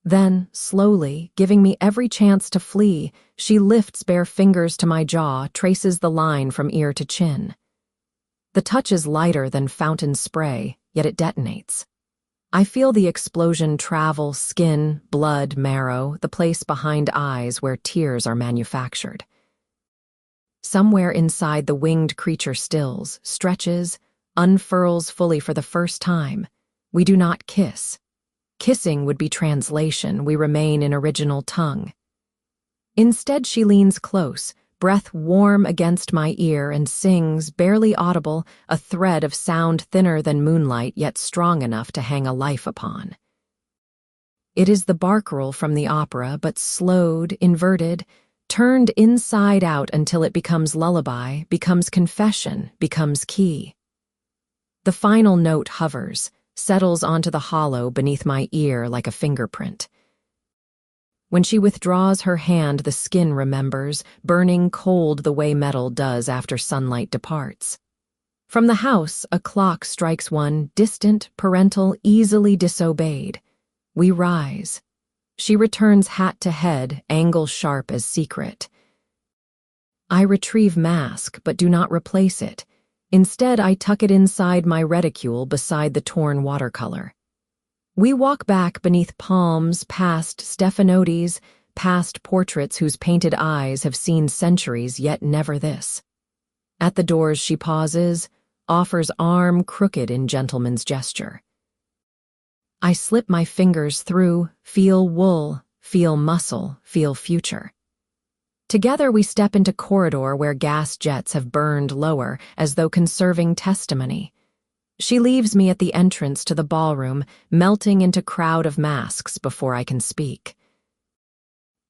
Then, slowly, giving me every chance to flee, she lifts bare fingers to my jaw, traces the line from ear to chin. The touch is lighter than fountain spray, yet it detonates. I feel the explosion travel skin, blood, marrow, the place behind eyes where tears are manufactured. Somewhere inside the winged creature stills, stretches, unfurls fully for the first time. We do not kiss. Kissing would be translation, we remain in original tongue. Instead she leans close, breath warm against my ear, and sings, barely audible, a thread of sound thinner than moonlight yet strong enough to hang a life upon. It is the barcarolle from the opera, but slowed, inverted, turned inside out until it becomes lullaby, becomes confession, becomes key. The final note hovers, settles onto the hollow beneath my ear like a fingerprint. When she withdraws her hand, the skin remembers, burning cold the way metal does after sunlight departs. From the house, a clock strikes one, distant, parental, easily disobeyed. We rise. She returns hat to head, angle sharp as secret. I retrieve mask, but do not replace it. Instead, I tuck it inside my reticule beside the torn watercolor. We walk back beneath palms, past Stephanotis, past portraits whose painted eyes have seen centuries, yet never this. At the doors she pauses, offers arm crooked in gentleman's gesture. I slip my fingers through, feel wool, feel muscle, feel future. Together we step into corridor where gas jets have burned lower, as though conserving testimony. She leaves me at the entrance to the ballroom, melting into crowd of masks before I can speak.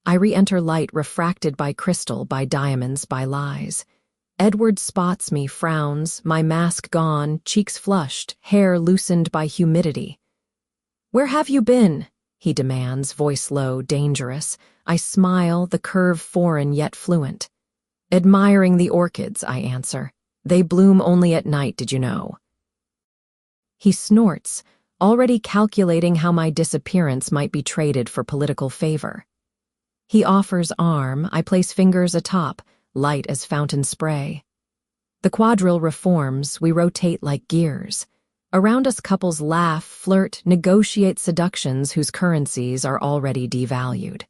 I re-enter light refracted by crystal, by diamonds, by lies. Edward spots me, frowns, my mask gone, cheeks flushed, hair loosened by humidity. "Where have you been?" he demands, voice low, dangerous. I smile, the curve foreign yet fluent. "Admiring the orchids," I answer. "They bloom only at night, did you know?" He snorts, already calculating how my disappearance might be traded for political favor. He offers arm, I place fingers atop, light as fountain spray. The quadrille reforms, we rotate like gears. Around us couples laugh, flirt, negotiate seductions whose currencies are already devalued.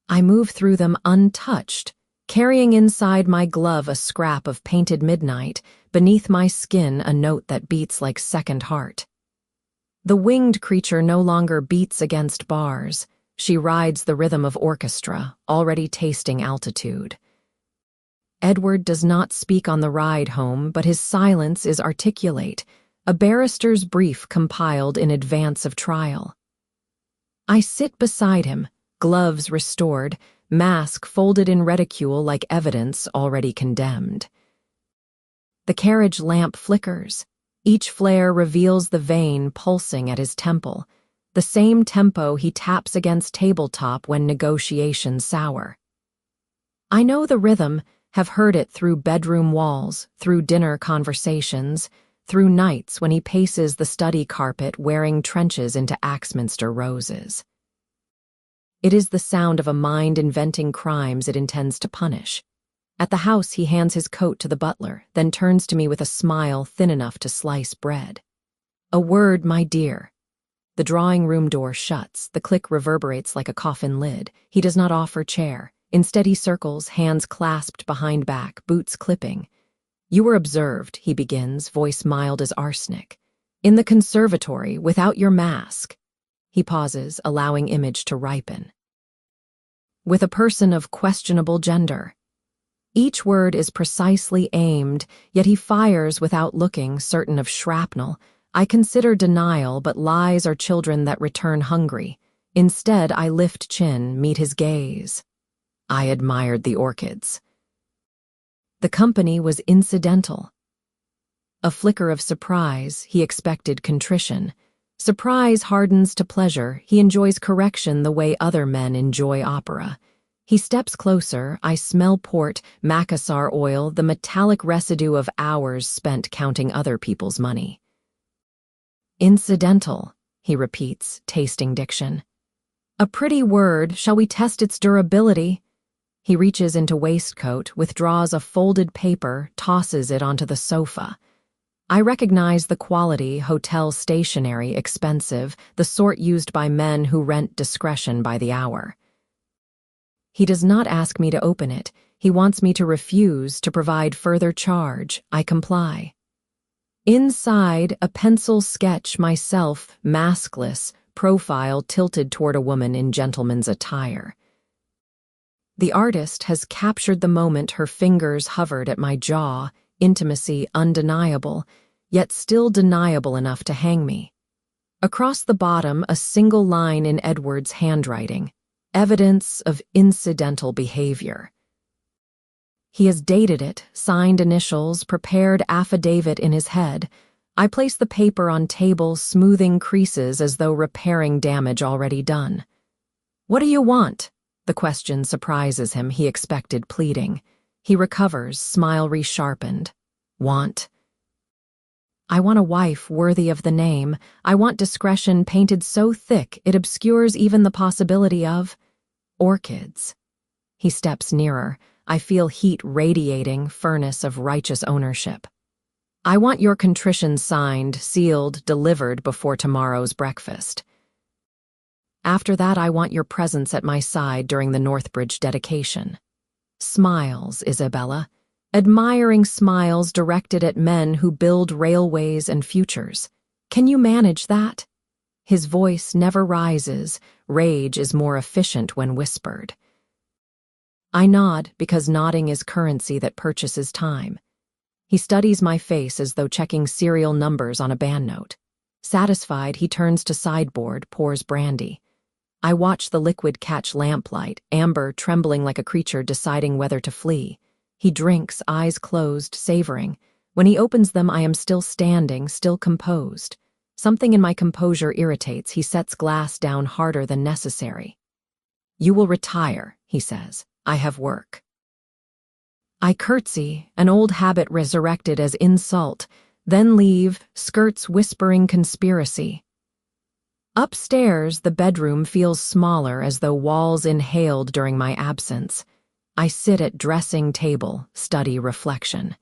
I move through them untouched, carrying inside my glove a scrap of painted midnight, beneath my skin a note that beats like second heart. The winged creature no longer beats against bars. She rides the rhythm of orchestra, already tasting altitude. Edward does not speak on the ride home, but his silence is articulate, a barrister's brief compiled in advance of trial. I sit beside him, gloves restored, mask folded in reticule like evidence already condemned. The carriage lamp flickers. Each flare reveals the vein pulsing at his temple, the same tempo he taps against tabletop when negotiations sour. I know the rhythm, have heard it through bedroom walls, through dinner conversations, through nights when he paces the study carpet wearing trenches into Axminster roses. It is the sound of a mind inventing crimes it intends to punish. At the house, he hands his coat to the butler, then turns to me with a smile thin enough to slice bread. "A word, my dear." The drawing room door shuts, the click reverberates like a coffin lid. He does not offer chair. Instead he circles, hands clasped behind back, boots clipping. "You were observed," he begins, voice mild as arsenic. "In the conservatory, without your mask." He pauses, allowing image to ripen. "With a person of questionable gender." Each word is precisely aimed, yet he fires without looking, certain of shrapnel. I consider denial, but lies are children that return hungry. Instead, I lift chin, meet his gaze. I admired the orchids. The company was incidental. A flicker of surprise, he expected contrition. Surprise hardens to pleasure, he enjoys correction the way other men enjoy opera. He steps closer, I smell port, macassar oil, the metallic residue of hours spent counting other people's money. "Incidental," he repeats, tasting diction. "A pretty word, shall we test its durability?" He reaches into waistcoat, withdraws a folded paper, tosses it onto the sofa. I recognize the quality, hotel stationery, expensive, the sort used by men who rent discretion by the hour. He does not ask me to open it. He wants me to refuse to provide further charge. I comply. Inside, a pencil sketch, myself, maskless, profile tilted toward a woman in gentleman's attire. The artist has captured the moment her fingers hovered at my jaw, intimacy undeniable, yet still deniable enough to hang me. Across the bottom, a single line in Edward's handwriting. Evidence of incidental behavior. He has dated it, signed initials, prepared affidavit in his head. I place the paper on table, smoothing creases as though repairing damage already done. "What do you want?" The question surprises him, he expected pleading. He recovers, smile resharpened. "Want?" "I want a wife worthy of the name. I want discretion painted so thick it obscures even the possibility of orchids." He steps nearer. I feel heat radiating, furnace of righteous ownership. "I want your contrition signed, sealed, delivered before tomorrow's breakfast. After that, I want your presence at my side during the Northbridge dedication." Smiles, Isabella. Admiring smiles directed at men who build railways and futures. Can you manage that? His voice never rises. Rage is more efficient when whispered. I nod because nodding is currency that purchases time. He studies my face as though checking serial numbers on a bandnote. Satisfied, he turns to sideboard, pours brandy. I watch the liquid catch lamplight, amber trembling like a creature deciding whether to flee. He drinks, eyes closed, savoring. When he opens them, I am still standing, still composed. Something in my composure irritates. He sets glass down harder than necessary. "You will retire," he says. "I have work." I curtsy, an old habit resurrected as insult, then leave, skirts whispering conspiracy. Upstairs, the bedroom feels smaller as though walls inhaled during my absence. I sit at dressing table, study reflection.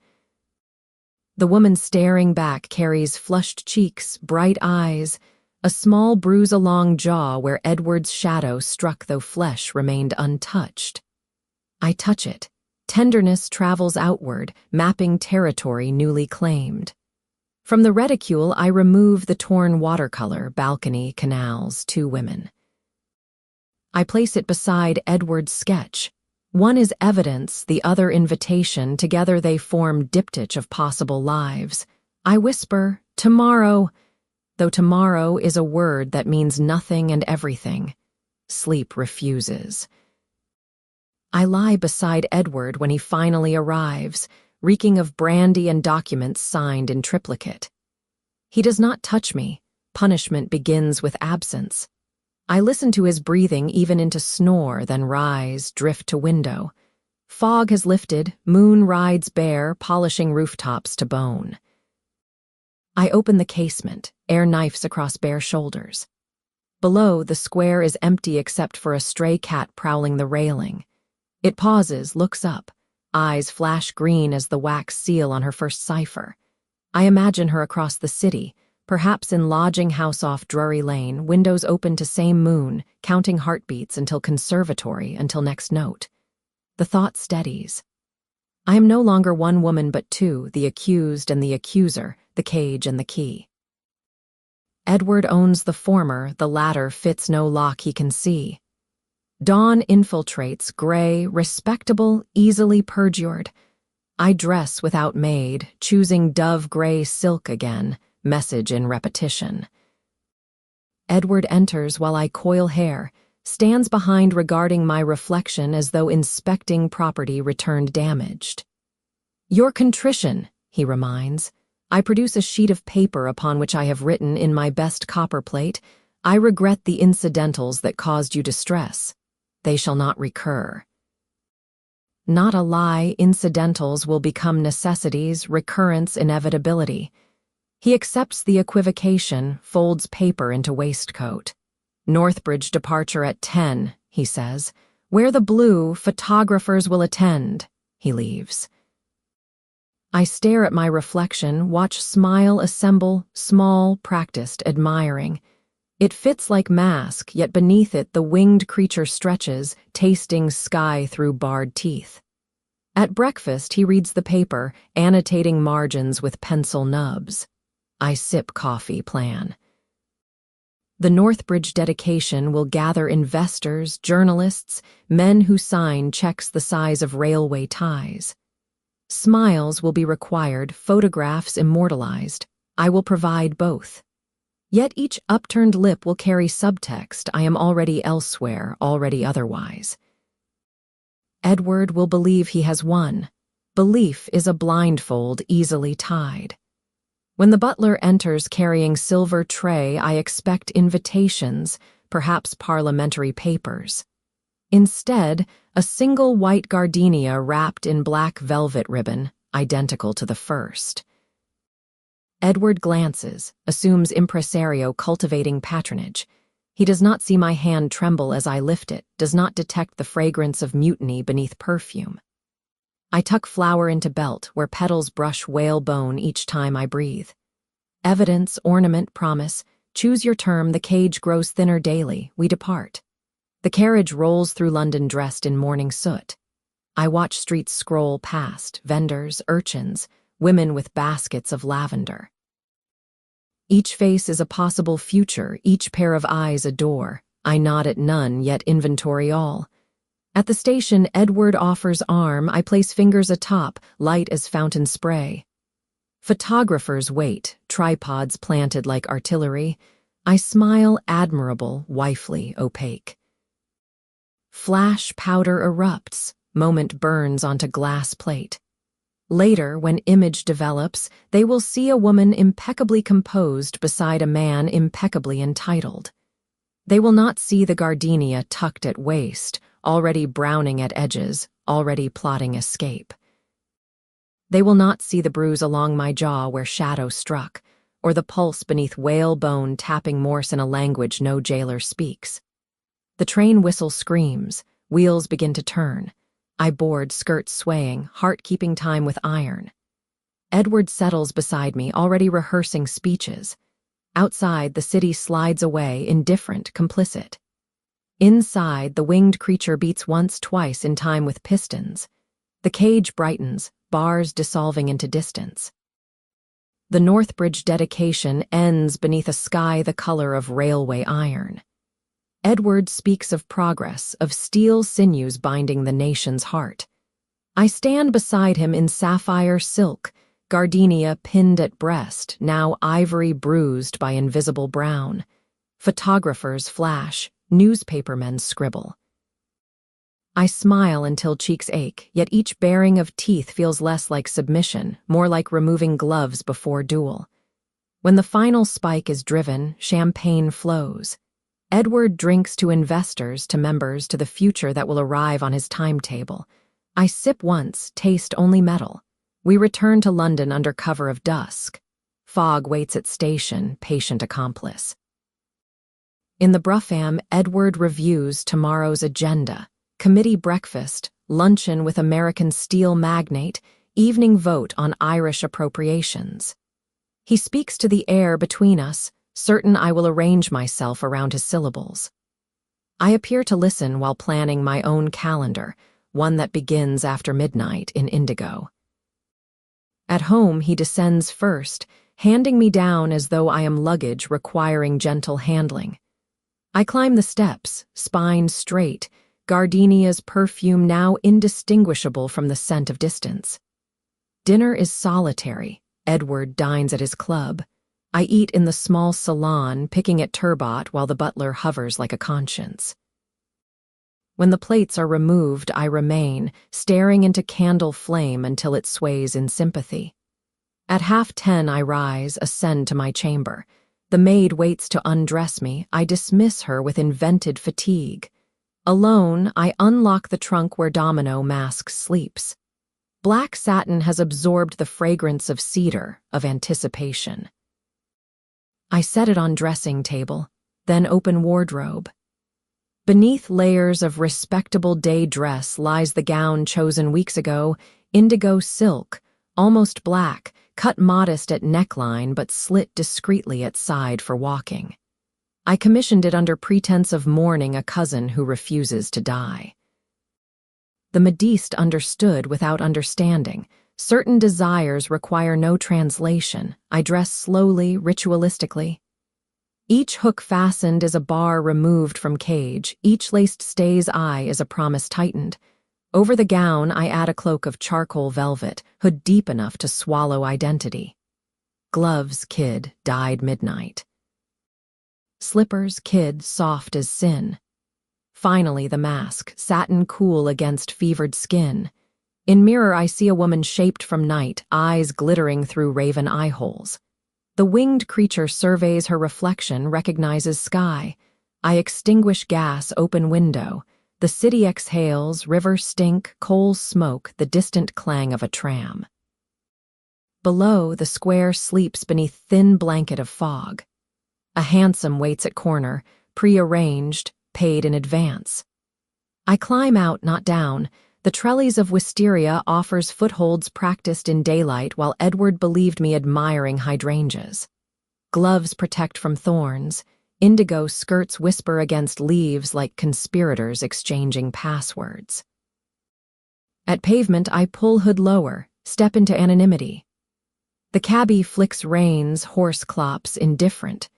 The woman staring back carries flushed cheeks, bright eyes, a small bruise along jaw where Edward's shadow struck though flesh remained untouched. I touch it. Tenderness travels outward, mapping territory newly claimed. From the reticule, I remove the torn watercolor, balcony, canals, 2 women. I place it beside Edward's sketch. One is evidence, the other invitation. Together they form diptych of possible lives. I whisper, "Tomorrow," though tomorrow is a word that means nothing and everything. Sleep refuses. I lie beside Edward when he finally arrives, reeking of brandy and documents signed in triplicate. He does not touch me. Punishment begins with absence. I listen to his breathing even into snore, then rise, drift to window. Fog has lifted, moon rides bare, polishing rooftops to bone. I open the casement, air knifes across bare shoulders. Below, the square is empty except for a stray cat prowling the railing. It pauses, looks up. Eyes flash green as the wax seal on her first cipher. I imagine her across the city, perhaps in lodging house off Drury Lane, windows open to same moon, counting heartbeats until conservatory, until next note. The thought steadies. I am no longer one woman but 2, the accused and the accuser, the cage and the key. Edward owns the former, the latter fits no lock he can see. Dawn infiltrates, gray, respectable, easily perjured. I dress without maid, choosing dove gray silk again, message in repetition. Edward enters while I coil hair, stands behind regarding my reflection as though inspecting property returned damaged. "Your contrition," he reminds. I produce a sheet of paper upon which I have written in my best copperplate, "I regret the incidentals that caused you distress. They shall not recur." Not a lie, incidentals will become necessities, recurrence, inevitability. He accepts the equivocation, folds paper into waistcoat. "Northbridge departure at 10, he says. "Wear the blue, photographers will attend." He leaves. I stare at my reflection, watch smile assemble, small, practiced, admiring. It fits like mask, yet beneath it the winged creature stretches, tasting sky through barred teeth. At breakfast he reads the paper, annotating margins with pencil nubs. I sip coffee, plan. The Northbridge dedication will gather investors, journalists, men who sign checks the size of railway ties. Smiles will be required, photographs immortalized. I will provide both. Yet each upturned lip will carry subtext, I am already elsewhere, already otherwise. Edward will believe he has won. Belief is a blindfold easily tied. When the butler enters carrying silver tray, I expect invitations, perhaps parliamentary papers. Instead, a single white gardenia wrapped in black velvet ribbon, identical to the first. Edward glances, assumes impresario cultivating patronage. He does not see my hand tremble as I lift it, does not detect the fragrance of mutiny beneath perfume. I tuck flower into belt, where petals brush whalebone each time I breathe. Evidence, ornament, promise. Choose your term, the cage grows thinner daily. We depart. The carriage rolls through London dressed in morning soot. I watch streets scroll past, vendors, urchins, women with baskets of lavender. Each face is a possible future, each pair of eyes a door. I nod at none, yet inventory all. At the station, Edward offers arm, I place fingers atop, light as fountain spray. Photographers wait, tripods planted like artillery. I smile, admirable, wifely, opaque. Flash powder erupts, moment burns onto glass plate. Later, when image develops, they will see a woman impeccably composed beside a man impeccably entitled. They will not see the gardenia tucked at waist, already browning at edges, already plotting escape. They will not see the bruise along my jaw where shadow struck, or the pulse beneath whalebone tapping Morse in a language no jailer speaks. The train whistle screams, wheels begin to turn. I board, skirts swaying, heart keeping time with iron. Edward settles beside me, already rehearsing speeches. Outside, the city slides away, indifferent, complicit. Inside, the winged creature beats once, twice in time with pistons. The cage brightens, bars dissolving into distance. The North Bridge dedication ends beneath a sky the color of railway iron. Edward speaks of progress, of steel sinews binding the nation's heart. I stand beside him in sapphire silk, gardenia pinned at breast, now ivory bruised by invisible brown. Photographers flash, newspapermen scribble. I smile until cheeks ache, yet each baring of teeth feels less like submission, more like removing gloves before duel. When the final spike is driven, champagne flows. Edward drinks to investors, to members, to the future that will arrive on his timetable. I sip once, taste only metal. We return to London under cover of dusk. Fog waits at station, patient accomplice. In the brougham, Edward reviews tomorrow's agenda. Committee breakfast, luncheon with American steel magnate, evening vote on Irish appropriations. He speaks to the air between us, certain I will arrange myself around his syllables. I appear to listen while planning my own calendar, one that begins after midnight in indigo. At home, he descends first, handing me down as though I am luggage requiring gentle handling. I climb the steps, spine straight, gardenia's perfume now indistinguishable from the scent of distance. Dinner is solitary. Edward dines at his club. I eat in the small salon, picking at turbot while the butler hovers like a conscience. When the plates are removed, I remain, staring into candle flame until it sways in sympathy. At 10:30 I rise, ascend to my chamber. The maid waits to undress me. I dismiss her with invented fatigue. Alone, I unlock the trunk where Domino Mask sleeps. Black satin has absorbed the fragrance of cedar, of anticipation. I set it on dressing table, then open wardrobe. Beneath layers of respectable day dress lies the gown chosen weeks ago, indigo silk, almost black, cut modest at neckline but slit discreetly at side for walking. I commissioned it under pretense of mourning a cousin who refuses to die. The modiste understood without understanding. Certain desires require no translation. I dress slowly, ritualistically. Each hook fastened is a bar removed from cage. Each laced stay's eye is a promise tightened. Over the gown, I add a cloak of charcoal velvet, hood deep enough to swallow identity. Gloves, kid, dyed midnight. Slippers, kid, soft as sin. Finally, the mask, satin cool against fevered skin. In mirror, I see a woman shaped from night, eyes glittering through raven eye holes. The winged creature surveys her reflection, recognizes sky. I extinguish gas, open window. The city exhales, river stink, coal smoke, the distant clang of a tram. Below, the square sleeps beneath thin blanket of fog. A hansom waits at corner, pre-arranged, paid in advance. I climb out, not down. The trellis of wisteria offers footholds practiced in daylight while Edward believed me admiring hydrangeas. Gloves protect from thorns. Indigo skirts whisper against leaves like conspirators exchanging passwords. At pavement, I pull hood lower, step into anonymity. The cabbie flicks reins, horse clops, indifferent.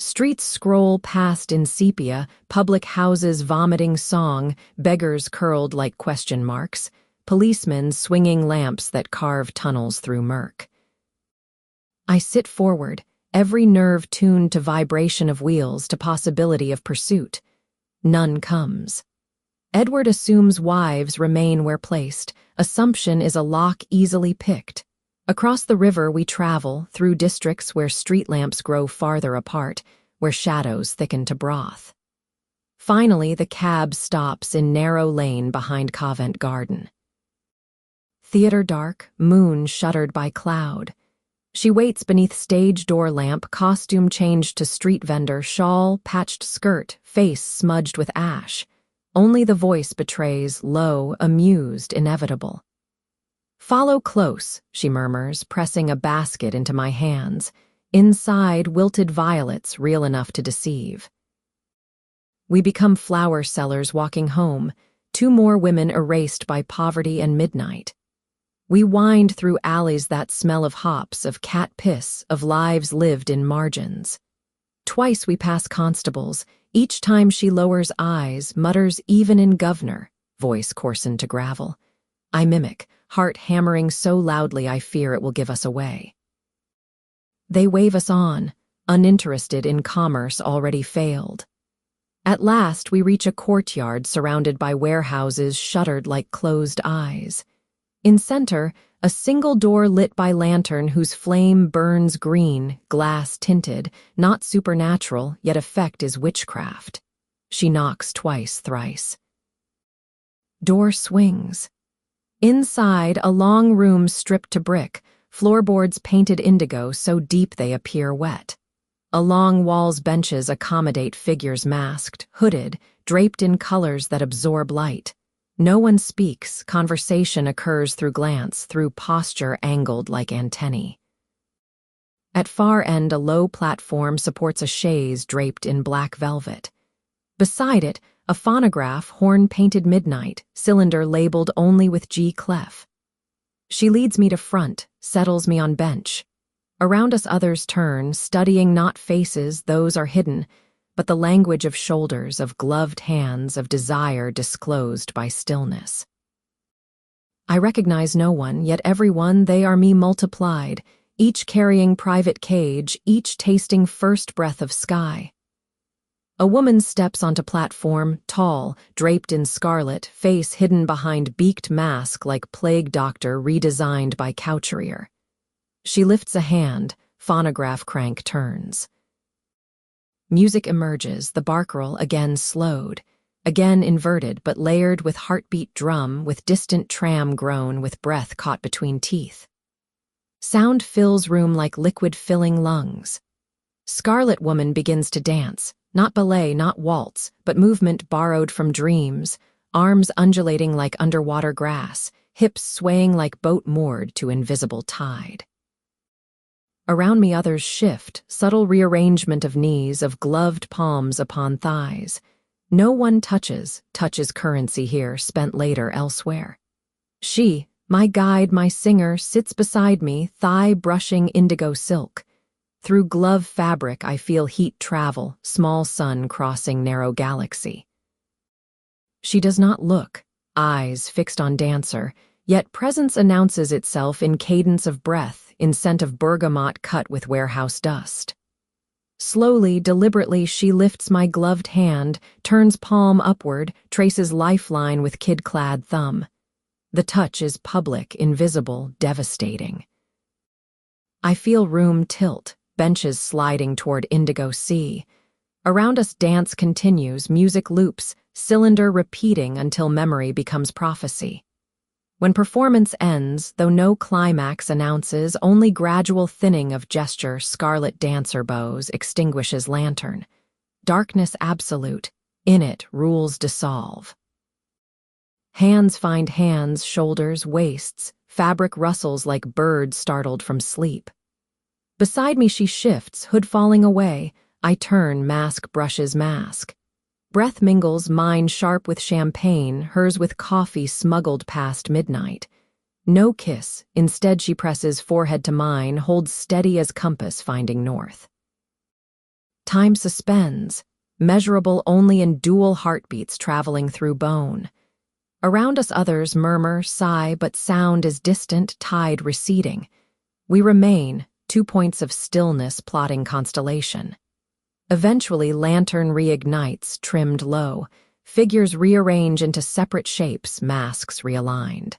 Streets scroll past in sepia, public houses vomiting song, beggars curled like question marks, policemen swinging lamps that carve tunnels through murk. I sit forward, every nerve tuned to vibration of wheels, to possibility of pursuit. None comes. Edward assumes wives remain where placed. Assumption is a lock easily picked. Across the river we travel, through districts where street lamps grow farther apart, where shadows thicken to broth. Finally, the cab stops in narrow lane behind Covent Garden. Theater dark, moon shuttered by cloud. She waits beneath stage door lamp, costume changed to street vendor, shawl, patched skirt, face smudged with ash. Only the voice betrays, low, amused, inevitable. "Follow close," she murmurs, pressing a basket into my hands. Inside, wilted violets, real enough to deceive. We become flower sellers walking home, 2 more women erased by poverty and midnight. We wind through alleys that smell of hops, of cat piss, of lives lived in margins. Twice we pass constables. Each time she lowers eyes, mutters even in governor, voice coarsened to gravel. I mimic, heart hammering so loudly I fear it will give us away. They wave us on, uninterested in commerce already failed. At last we reach a courtyard surrounded by warehouses shuttered like closed eyes. In center, a single door lit by lantern whose flame burns green, glass-tinted, not supernatural, yet effect is witchcraft. She knocks twice, thrice. Door swings. Inside, a long room stripped to brick, floorboards painted indigo so deep they appear wet. Along walls benches accommodate figures masked, hooded, draped in colors that absorb light. No one speaks, conversation occurs through glance, through posture angled like antennae. At far end, a low platform supports a chaise draped in black velvet. Beside it, a phonograph, horn-painted midnight, cylinder labeled only with G clef. She leads me to front, settles me on bench. Around us others turn, studying not faces, those are hidden, but the language of shoulders, of gloved hands, of desire disclosed by stillness. I recognize no one, yet every one they are me multiplied, each carrying private cage, each tasting first breath of sky. A woman steps onto platform, tall, draped in scarlet, face hidden behind beaked mask like plague doctor redesigned by couturier. She lifts a hand, phonograph crank turns. Music emerges, the barcarolle again slowed, again inverted but layered with heartbeat drum, with distant tram groan, with breath caught between teeth. Sound fills room like liquid filling lungs. Scarlet woman begins to dance, not ballet, not waltz, but movement borrowed from dreams, arms undulating like underwater grass, hips swaying like boat moored to invisible tide. Around me others shift, subtle rearrangement of knees, of gloved palms upon thighs. No one touches currency here, spent later elsewhere. She, my guide, my singer, sits beside me, thigh brushing indigo silk. Through glove fabric I feel heat travel, small sun crossing narrow galaxy. She does not look, eyes fixed on dancer, yet presence announces itself in cadence of breath, in scent of bergamot cut with warehouse dust. Slowly, deliberately, she lifts my gloved hand, turns palm upward, traces lifeline with kid-clad thumb. The touch is public, invisible, devastating. I feel room tilt, benches sliding toward indigo sea. Around us dance continues, music loops, cylinder repeating until memory becomes prophecy. When performance ends, though no climax announces, only gradual thinning of gesture, scarlet dancer bows, extinguishes lantern. Darkness absolute, in it rules dissolve. Hands find hands, shoulders, waists, fabric rustles like birds startled from sleep. Beside me she shifts, hood falling away. I turn, mask brushes mask. Breath mingles, mine sharp with champagne, hers with coffee smuggled past midnight. No kiss, instead she presses forehead to mine, holds steady as compass finding north. Time suspends, measurable only in dual heartbeats traveling through bone. Around us others murmur, sigh, but sound is distant, tide receding. We remain, 2 points of stillness plotting constellation. Eventually, lantern reignites, trimmed low. Figures rearrange into separate shapes, masks realigned.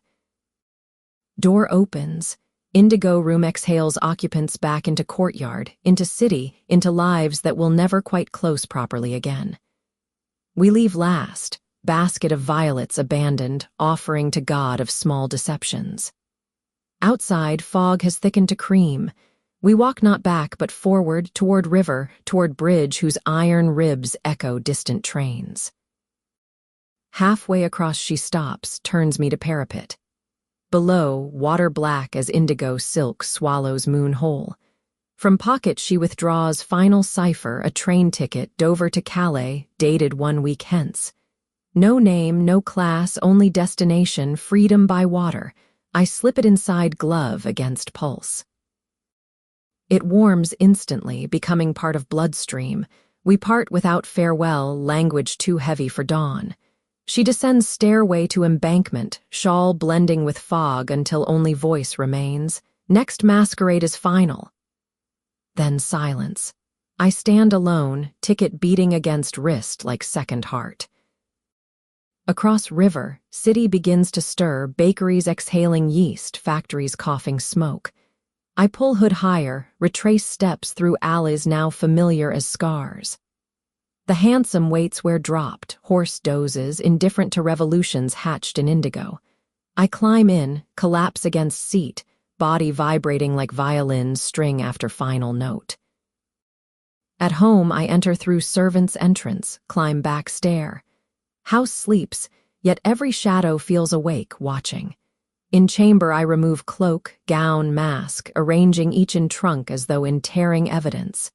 Door opens. Indigo room exhales occupants back into courtyard, into city, into lives that will never quite close properly again. We leave last, basket of violets abandoned, offering to God of small deceptions. Outside, fog has thickened to cream. We walk not back but forward, toward river, toward bridge whose iron ribs echo distant trains. Halfway across she stops, turns me to parapet. Below, water black as indigo silk swallows moon whole. From pocket she withdraws final cipher, a train ticket, Dover to Calais, dated 1 week hence. No name, no class, only destination, freedom by water. I slip it inside glove against pulse. It warms instantly, becoming part of bloodstream. We part without farewell, language too heavy for dawn. She descends stairway to embankment, shawl blending with fog until only voice remains. Next masquerade is final. Then silence. I stand alone, ticket beating against wrist like second heart. Across river, city begins to stir, bakeries exhaling yeast, factories coughing smoke. I pull hood higher, retrace steps through alleys now familiar as scars. The hansom waits where dropped, horse dozes, indifferent to revolutions hatched in indigo. I climb in, collapse against seat, body vibrating like violins string after final note. At home, I enter through servant's entrance, climb back stair. House sleeps, yet every shadow feels awake, watching. In chamber, I remove cloak, gown, mask, arranging each in trunk as though in tearing evidence.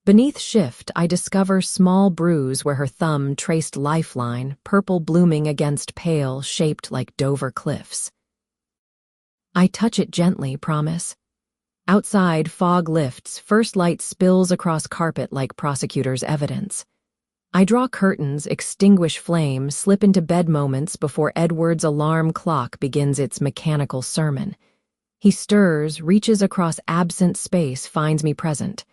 Beneath shift, I discover small bruise where her thumb traced lifeline, purple blooming against pale, shaped like Dover cliffs. I touch it gently, promise. Outside, fog lifts, first light spills across carpet like prosecutor's evidence. I draw curtains, extinguish flame, slip into bed moments before Edward's alarm clock begins its mechanical sermon. He stirs, reaches across absent space, finds me present.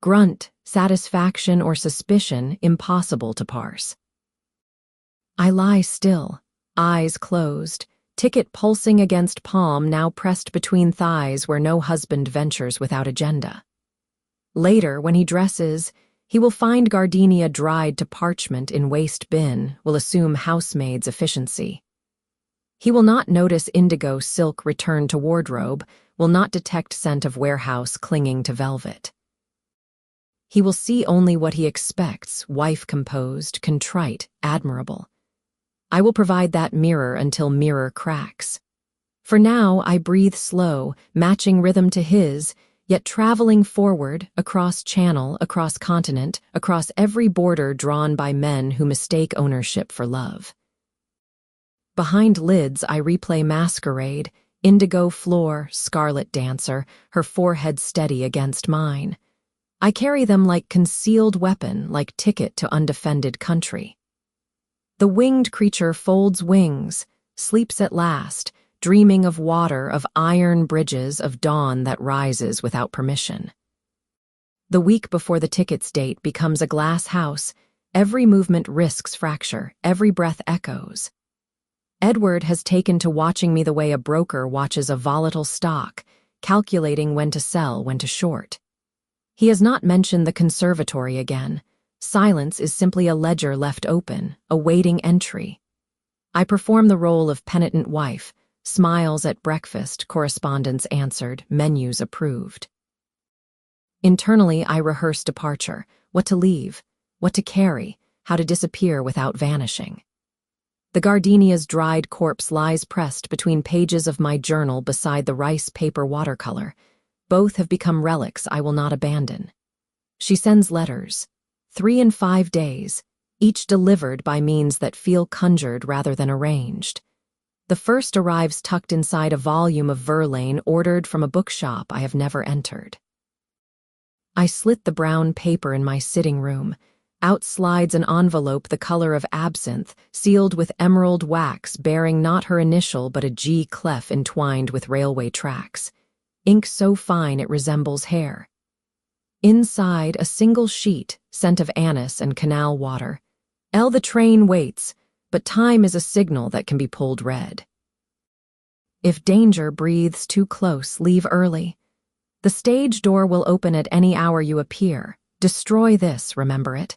Grunt, satisfaction or suspicion, impossible to parse. I lie still, eyes closed, ticket pulsing against palm now pressed between thighs where no husband ventures without agenda. Later, when he dresses, he will find gardenia dried to parchment in waste bin, will assume housemaid's efficiency. He will not notice indigo silk return to wardrobe, will not detect scent of warehouse clinging to velvet. He will see only what he expects, wife composed, contrite, admirable. I will provide that mirror until mirror cracks. For now, I breathe slow, matching rhythm to his, yet traveling forward, across channel, across continent, across every border drawn by men who mistake ownership for love. Behind lids, I replay masquerade, indigo floor, scarlet dancer, her forehead steady against mine. I carry them like concealed weapon, like ticket to undefended country. The winged creature folds wings, sleeps at last, dreaming of water, of iron bridges, of dawn that rises without permission. The week before the ticket's date becomes a glass house. Every movement risks fracture, every breath echoes. Edward has taken to watching me the way a broker watches a volatile stock, calculating when to sell, when to short. He has not mentioned the conservatory again. Silence is simply a ledger left open, awaiting entry. I perform the role of penitent wife, smiles at breakfast, correspondence answered, menus approved. Internally, I rehearse departure, what to leave, what to carry, how to disappear without vanishing. The gardenia's dried corpse lies pressed between pages of my journal beside the rice paper watercolor. Both have become relics I will not abandon. She sends letters, 3 and 5 days, each delivered by means that feel conjured rather than arranged. The first arrives tucked inside a volume of Verlaine ordered from a bookshop I have never entered. I slit the brown paper in my sitting room. Out slides an envelope the color of absinthe, sealed with emerald wax bearing not her initial but a G clef entwined with railway tracks. Ink so fine it resembles hair. Inside, a single sheet, scent of anise and canal water. The train waits, but time is a signal that can be pulled red. If danger breathes too close, leave early. The stage door will open at any hour you appear. Destroy this, remember it.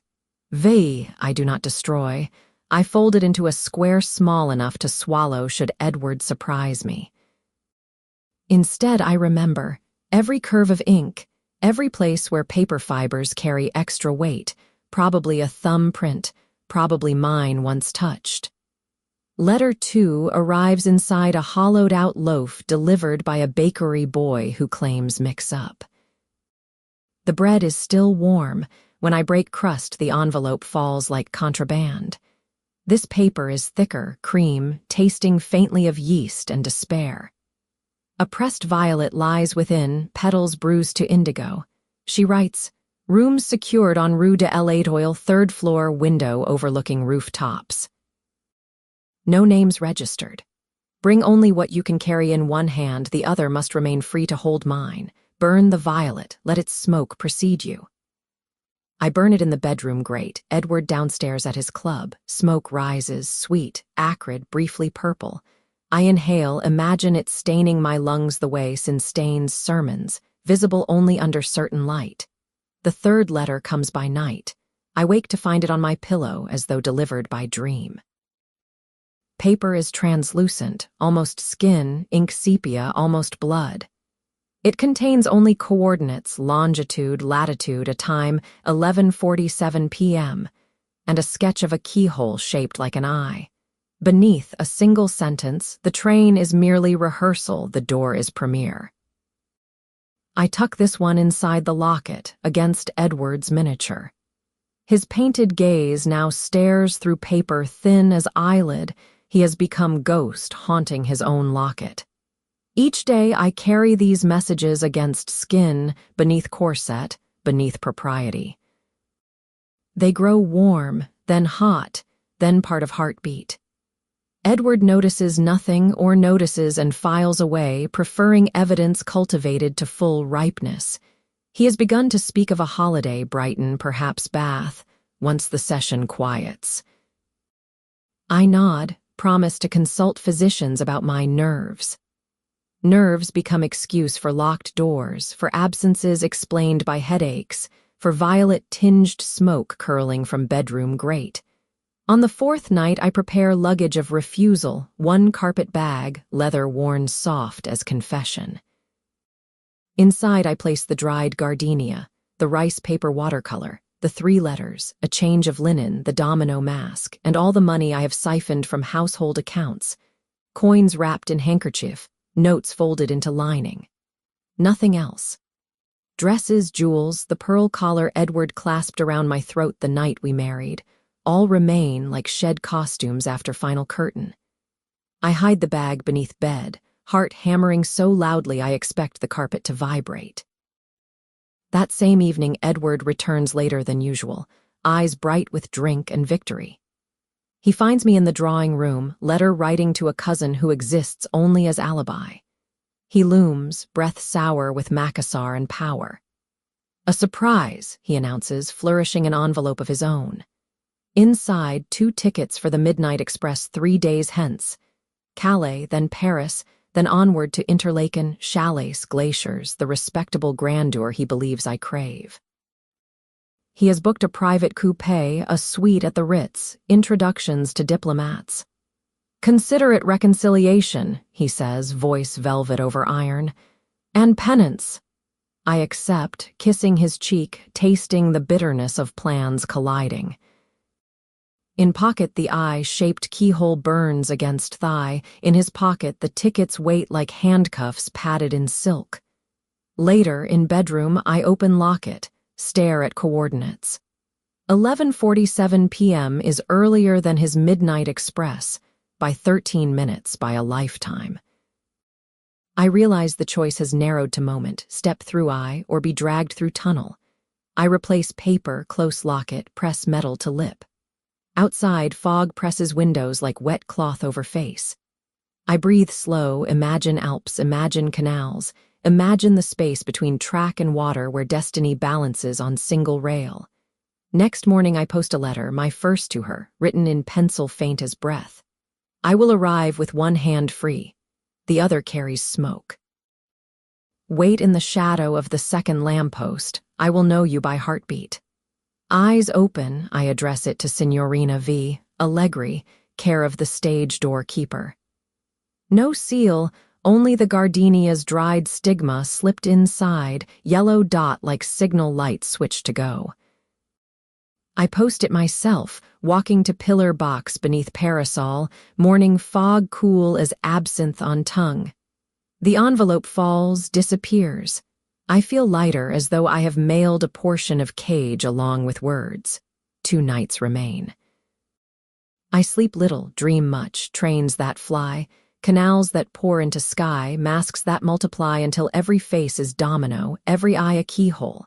I do not destroy. I fold it into a square small enough to swallow should Edward surprise me. Instead, I remember every curve of ink, every place where paper fibers carry extra weight, probably a thumbprint, probably mine once touched. Letter 2 arrives inside a hollowed-out loaf delivered by a bakery boy who claims mix-up. The bread is still warm. When I break crust, the envelope falls like contraband. This paper is thicker, cream, tasting faintly of yeast and despair. A pressed violet lies within, petals bruised to indigo. She writes, "Rooms secured on Rue de l'Etoile, 3rd floor, window overlooking rooftops." No names registered. Bring only what you can carry in one hand, the other must remain free to hold mine. Burn the violet, let its smoke precede you. I burn it in the bedroom grate, Edward downstairs at his club. Smoke rises, sweet, acrid, briefly purple. I inhale, imagine it staining my lungs the way sin stains sermons, visible only under certain light. The 3rd letter comes by night. I wake to find it on my pillow as though delivered by dream. Paper is translucent, almost skin, ink sepia, almost blood. It contains only coordinates, longitude, latitude, a time, 11:47 p.m., and a sketch of a keyhole shaped like an eye. Beneath, a single sentence, "The train is merely rehearsal, the door is premiere." I tuck this one inside the locket, against Edward's miniature. His painted gaze now stares through paper thin as eyelid. He has become ghost, haunting his own locket. Each day I carry these messages against skin, beneath corset, beneath propriety. They grow warm, then hot, then part of heartbeat. Edward notices nothing or notices and files away, preferring evidence cultivated to full ripeness. He has begun to speak of a holiday, Brighton, perhaps Bath, once the session quiets. I nod, promise to consult physicians about my nerves. Nerves become excuse for locked doors, for absences explained by headaches, for violet-tinged smoke curling from bedroom grate. On the 4th night, I prepare luggage of refusal, 1 carpet bag, leather worn soft as confession. Inside, I place the dried gardenia, the rice paper watercolor, the 3 letters, a change of linen, the domino mask, and all the money I have siphoned from household accounts, coins wrapped in handkerchief, notes folded into lining. Nothing else. Dresses, jewels, the pearl collar Edward clasped around my throat the night we married, all remain like shed costumes after final curtain. I hide the bag beneath bed, heart hammering so loudly I expect the carpet to vibrate. That same evening, Edward returns later than usual, eyes bright with drink and victory. He finds me in the drawing room, letter writing to a cousin who exists only as alibi. He looms, breath sour with Macassar and power. "A surprise," he announces, flourishing an envelope of his own. Inside, 2 tickets for the Midnight Express 3 days hence. Calais, then Paris, then onward to Interlaken, Chalets, glaciers, the respectable grandeur he believes I crave. He has booked a private coupe, a suite at the Ritz, introductions to diplomats. "Considerate reconciliation," he says, voice velvet over iron. "And penance." I accept, kissing his cheek, tasting the bitterness of plans colliding. In pocket, the eye-shaped keyhole burns against thigh. In his pocket, the tickets wait like handcuffs padded in silk. Later, in bedroom, I open locket, stare at coordinates. 11:47 p.m. is earlier than his midnight express, by 13 minutes, by a lifetime. I realize the choice has narrowed to moment, step through eye, or be dragged through tunnel. I replace paper, close locket, press metal to lip. Outside, fog presses windows like wet cloth over face. I breathe slow, imagine Alps, imagine canals, imagine the space between track and water where destiny balances on single rail. Next morning I post a letter, my first to her, written in pencil faint as breath. I will arrive with one hand free. The other carries smoke. Wait in the shadow of the second lamppost. I will know you by heartbeat. Eyes open, I address it to Signorina V. Allegri, care of the stage door keeper. No seal, only the gardenia's dried stigma slipped inside, yellow dot like signal light switched to go. I post it myself, walking to pillar box beneath parasol, morning fog cool as absinthe on tongue. The envelope falls, disappears. I feel lighter, as though I have mailed a portion of cage along with words. 2 nights remain. I sleep little, dream much, trains that fly, canals that pour into sky, masks that multiply until every face is domino, every eye a keyhole.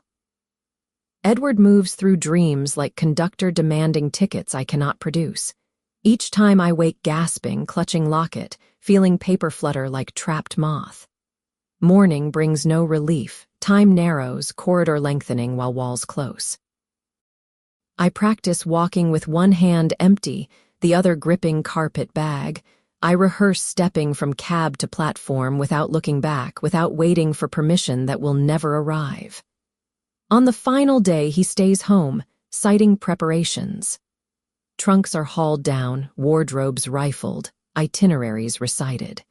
Edward moves through dreams like conductor demanding tickets I cannot produce. Each time I wake gasping, clutching locket, feeling paper flutter like trapped moth. Morning brings no relief, time narrows, corridor lengthening while walls close. I practice walking with one hand empty, the other gripping carpet bag. I rehearse stepping from cab to platform without looking back, without waiting for permission that will never arrive. On the final day, he stays home, citing preparations. Trunks are hauled down, wardrobes rifled, itineraries recited.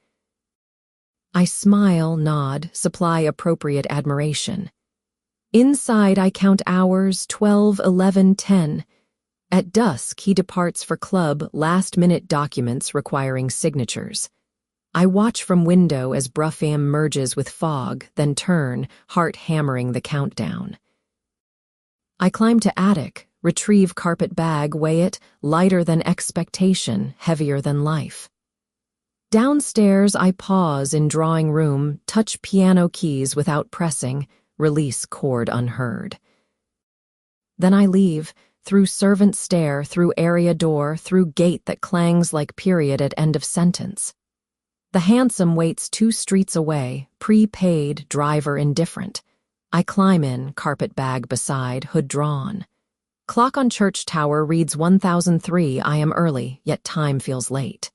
I smile, nod, supply appropriate admiration. Inside, I count hours, 12, 11, 10. At dusk, he departs for club, last-minute documents requiring signatures. I watch from window as Bruffam merges with fog, then turn, heart hammering the countdown. I climb to attic, retrieve carpet bag, weigh it, lighter than expectation, heavier than life. Downstairs, I pause in drawing room, touch piano keys without pressing, release chord unheard. Then I leave, through servant stair, through area door, through gate that clangs like period at end of sentence. The hansom waits 2 streets away, prepaid, driver indifferent. I climb in, carpet bag beside, hood drawn. Clock on church tower reads 1003. I am early, yet time feels late.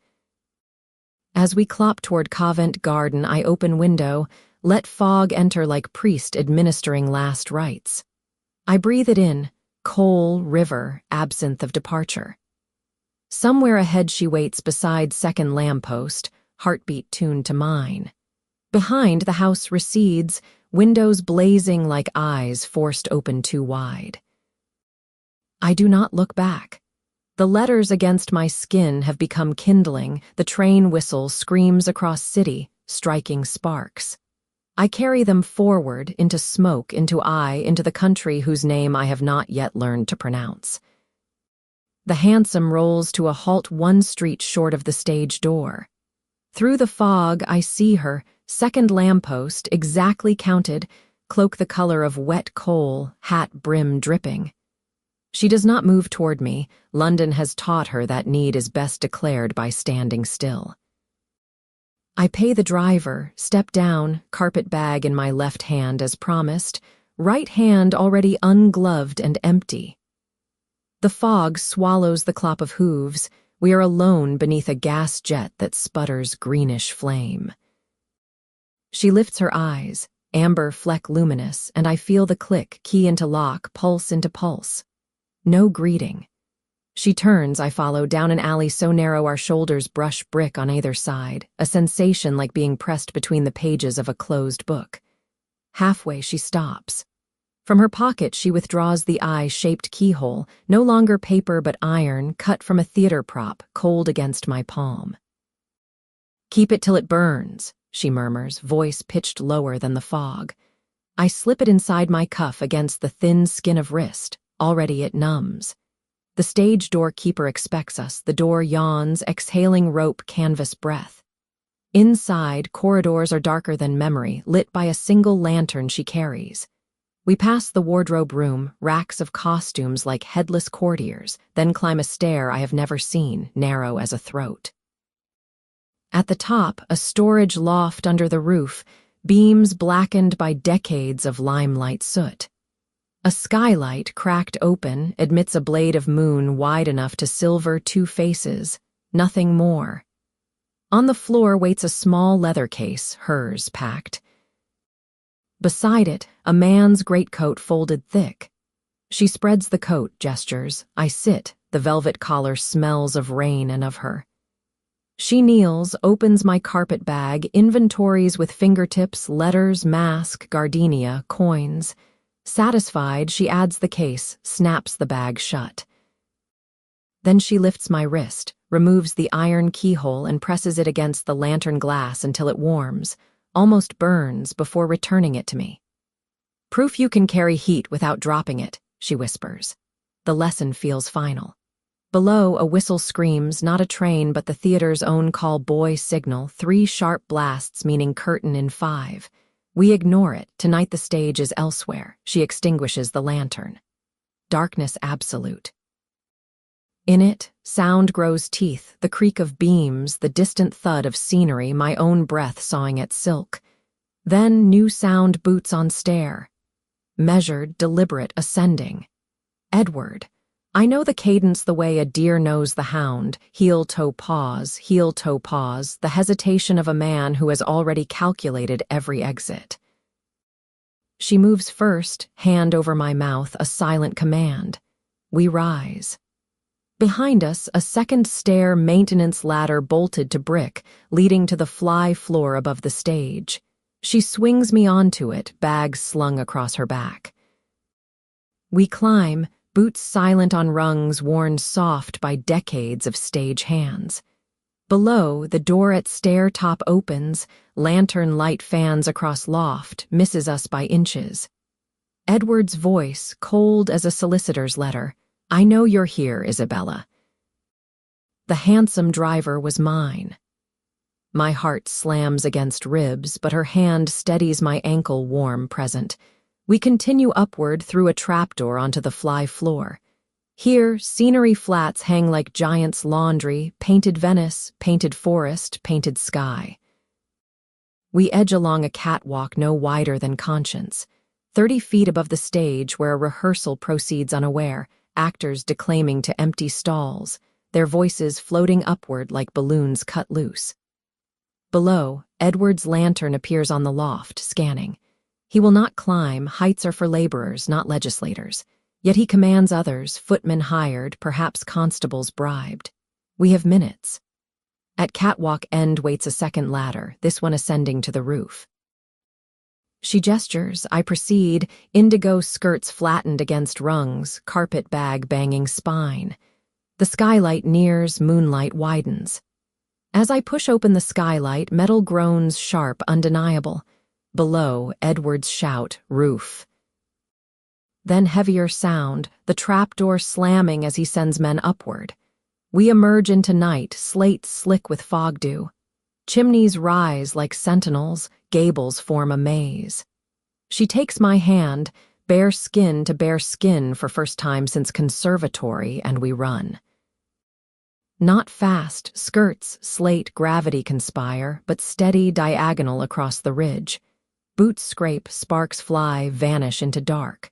As we clop toward Covent Garden, I open window, let fog enter like priest administering last rites. I breathe it in, coal, river, absinthe of departure. Somewhere ahead she waits beside second lamppost, heartbeat tuned to mine. Behind, the house recedes, windows blazing like eyes forced open too wide. I do not look back. The letters against my skin have become kindling, the train whistle screams across city, striking sparks. I carry them forward, into smoke, into the country whose name I have not yet learned to pronounce. The hansom rolls to a halt 1 street short of the stage door. Through the fog, I see her, second lamppost, exactly counted, cloak the color of wet coal, hat brim dripping. She does not move toward me. London has taught her that need is best declared by standing still. I pay the driver, step down, carpet bag in my left hand as promised, right hand already ungloved and empty. The fog swallows the clop of hooves. We are alone beneath a gas jet that sputters greenish flame. She lifts her eyes, amber fleck luminous, and I feel the click, key into lock, pulse into pulse. No greeting. She turns, I follow, down an alley so narrow our shoulders brush brick on either side, a sensation like being pressed between the pages of a closed book. Halfway, she stops. From her pocket, she withdraws the eye-shaped keyhole, no longer paper but iron, cut from a theater prop, cold against my palm. "Keep it till it burns," she murmurs, voice pitched lower than the fog. I slip it inside my cuff against the thin skin of wrist. Already it numbs. The stage door keeper expects us. The door yawns, exhaling rope canvas breath. Inside, corridors are darker than memory, lit by a single lantern she carries. We pass the wardrobe room, racks of costumes like headless courtiers, then climb a stair I have never seen, narrow as a throat. At the top, a storage loft under the roof, beams blackened by decades of limelight soot. A skylight, cracked open, admits a blade of moon wide enough to silver two faces, nothing more. On the floor waits a small leather case, hers packed. Beside it, a man's greatcoat folded thick. She spreads the coat, gestures. I sit, the velvet collar smells of rain and of her. She kneels, opens my carpet bag, inventories with fingertips, letters, mask, gardenia, coins. Satisfied, she adds the case, snaps the bag shut. Then she lifts my wrist, removes the iron keyhole and presses it against the lantern glass until it warms, almost burns, before returning it to me. "Proof you can carry heat without dropping it," she whispers. The lesson feels final. Below, a whistle screams, not a train but the theater's own call boy signal, 3 sharp blasts meaning curtain in 5. We ignore it. Tonight the stage is elsewhere. She extinguishes the lantern. Darkness absolute. In it, sound grows teeth, the creak of beams, the distant thud of scenery, my own breath sawing at silk. Then new sound boots on stair. Measured, deliberate, ascending. Edward. I know the cadence the way a deer knows the hound, heel-toe pause, the hesitation of a man who has already calculated every exit. She moves first, hand over my mouth, a silent command. We rise. Behind us, a second stair maintenance ladder bolted to brick, leading to the fly floor above the stage. She swings me onto it, bags slung across her back. We climb, boots silent on rungs worn soft by decades of stage hands. Below, the door at stair top opens, lantern light fans across loft, misses us by inches. Edward's voice, cold as a solicitor's letter. I know you're here, Isabella. The handsome driver was mine. My heart slams against ribs, but her hand steadies my ankle, warm, present. We continue upward through a trapdoor onto the fly floor. Here, scenery flats hang like giants' laundry, painted Venice, painted forest, painted sky. We edge along a catwalk no wider than Conscience, 30 feet above the stage where a rehearsal proceeds unaware, actors declaiming to empty stalls, their voices floating upward like balloons cut loose. Below, Edward's lantern appears on the loft, scanning. He will not climb, heights are for laborers, not legislators. Yet he commands others, footmen hired, perhaps constables bribed. We have minutes. At catwalk end waits a second ladder, this one ascending to the roof. She gestures, I proceed, indigo skirts flattened against rungs, carpet bag banging spine. The skylight nears, moonlight widens. As I push open the skylight, metal groans sharp, undeniable. Below, Edward's shout, roof. Then heavier sound, the trapdoor slamming as he sends men upward. We emerge into night, slate slick with fog dew. Chimneys rise like sentinels, gables form a maze. She takes my hand, bare skin to bare skin for first time since conservatory, and we run. Not fast, skirts, slate, gravity conspire, but steady, diagonal across the ridge. Boots scrape, sparks fly, vanish into dark.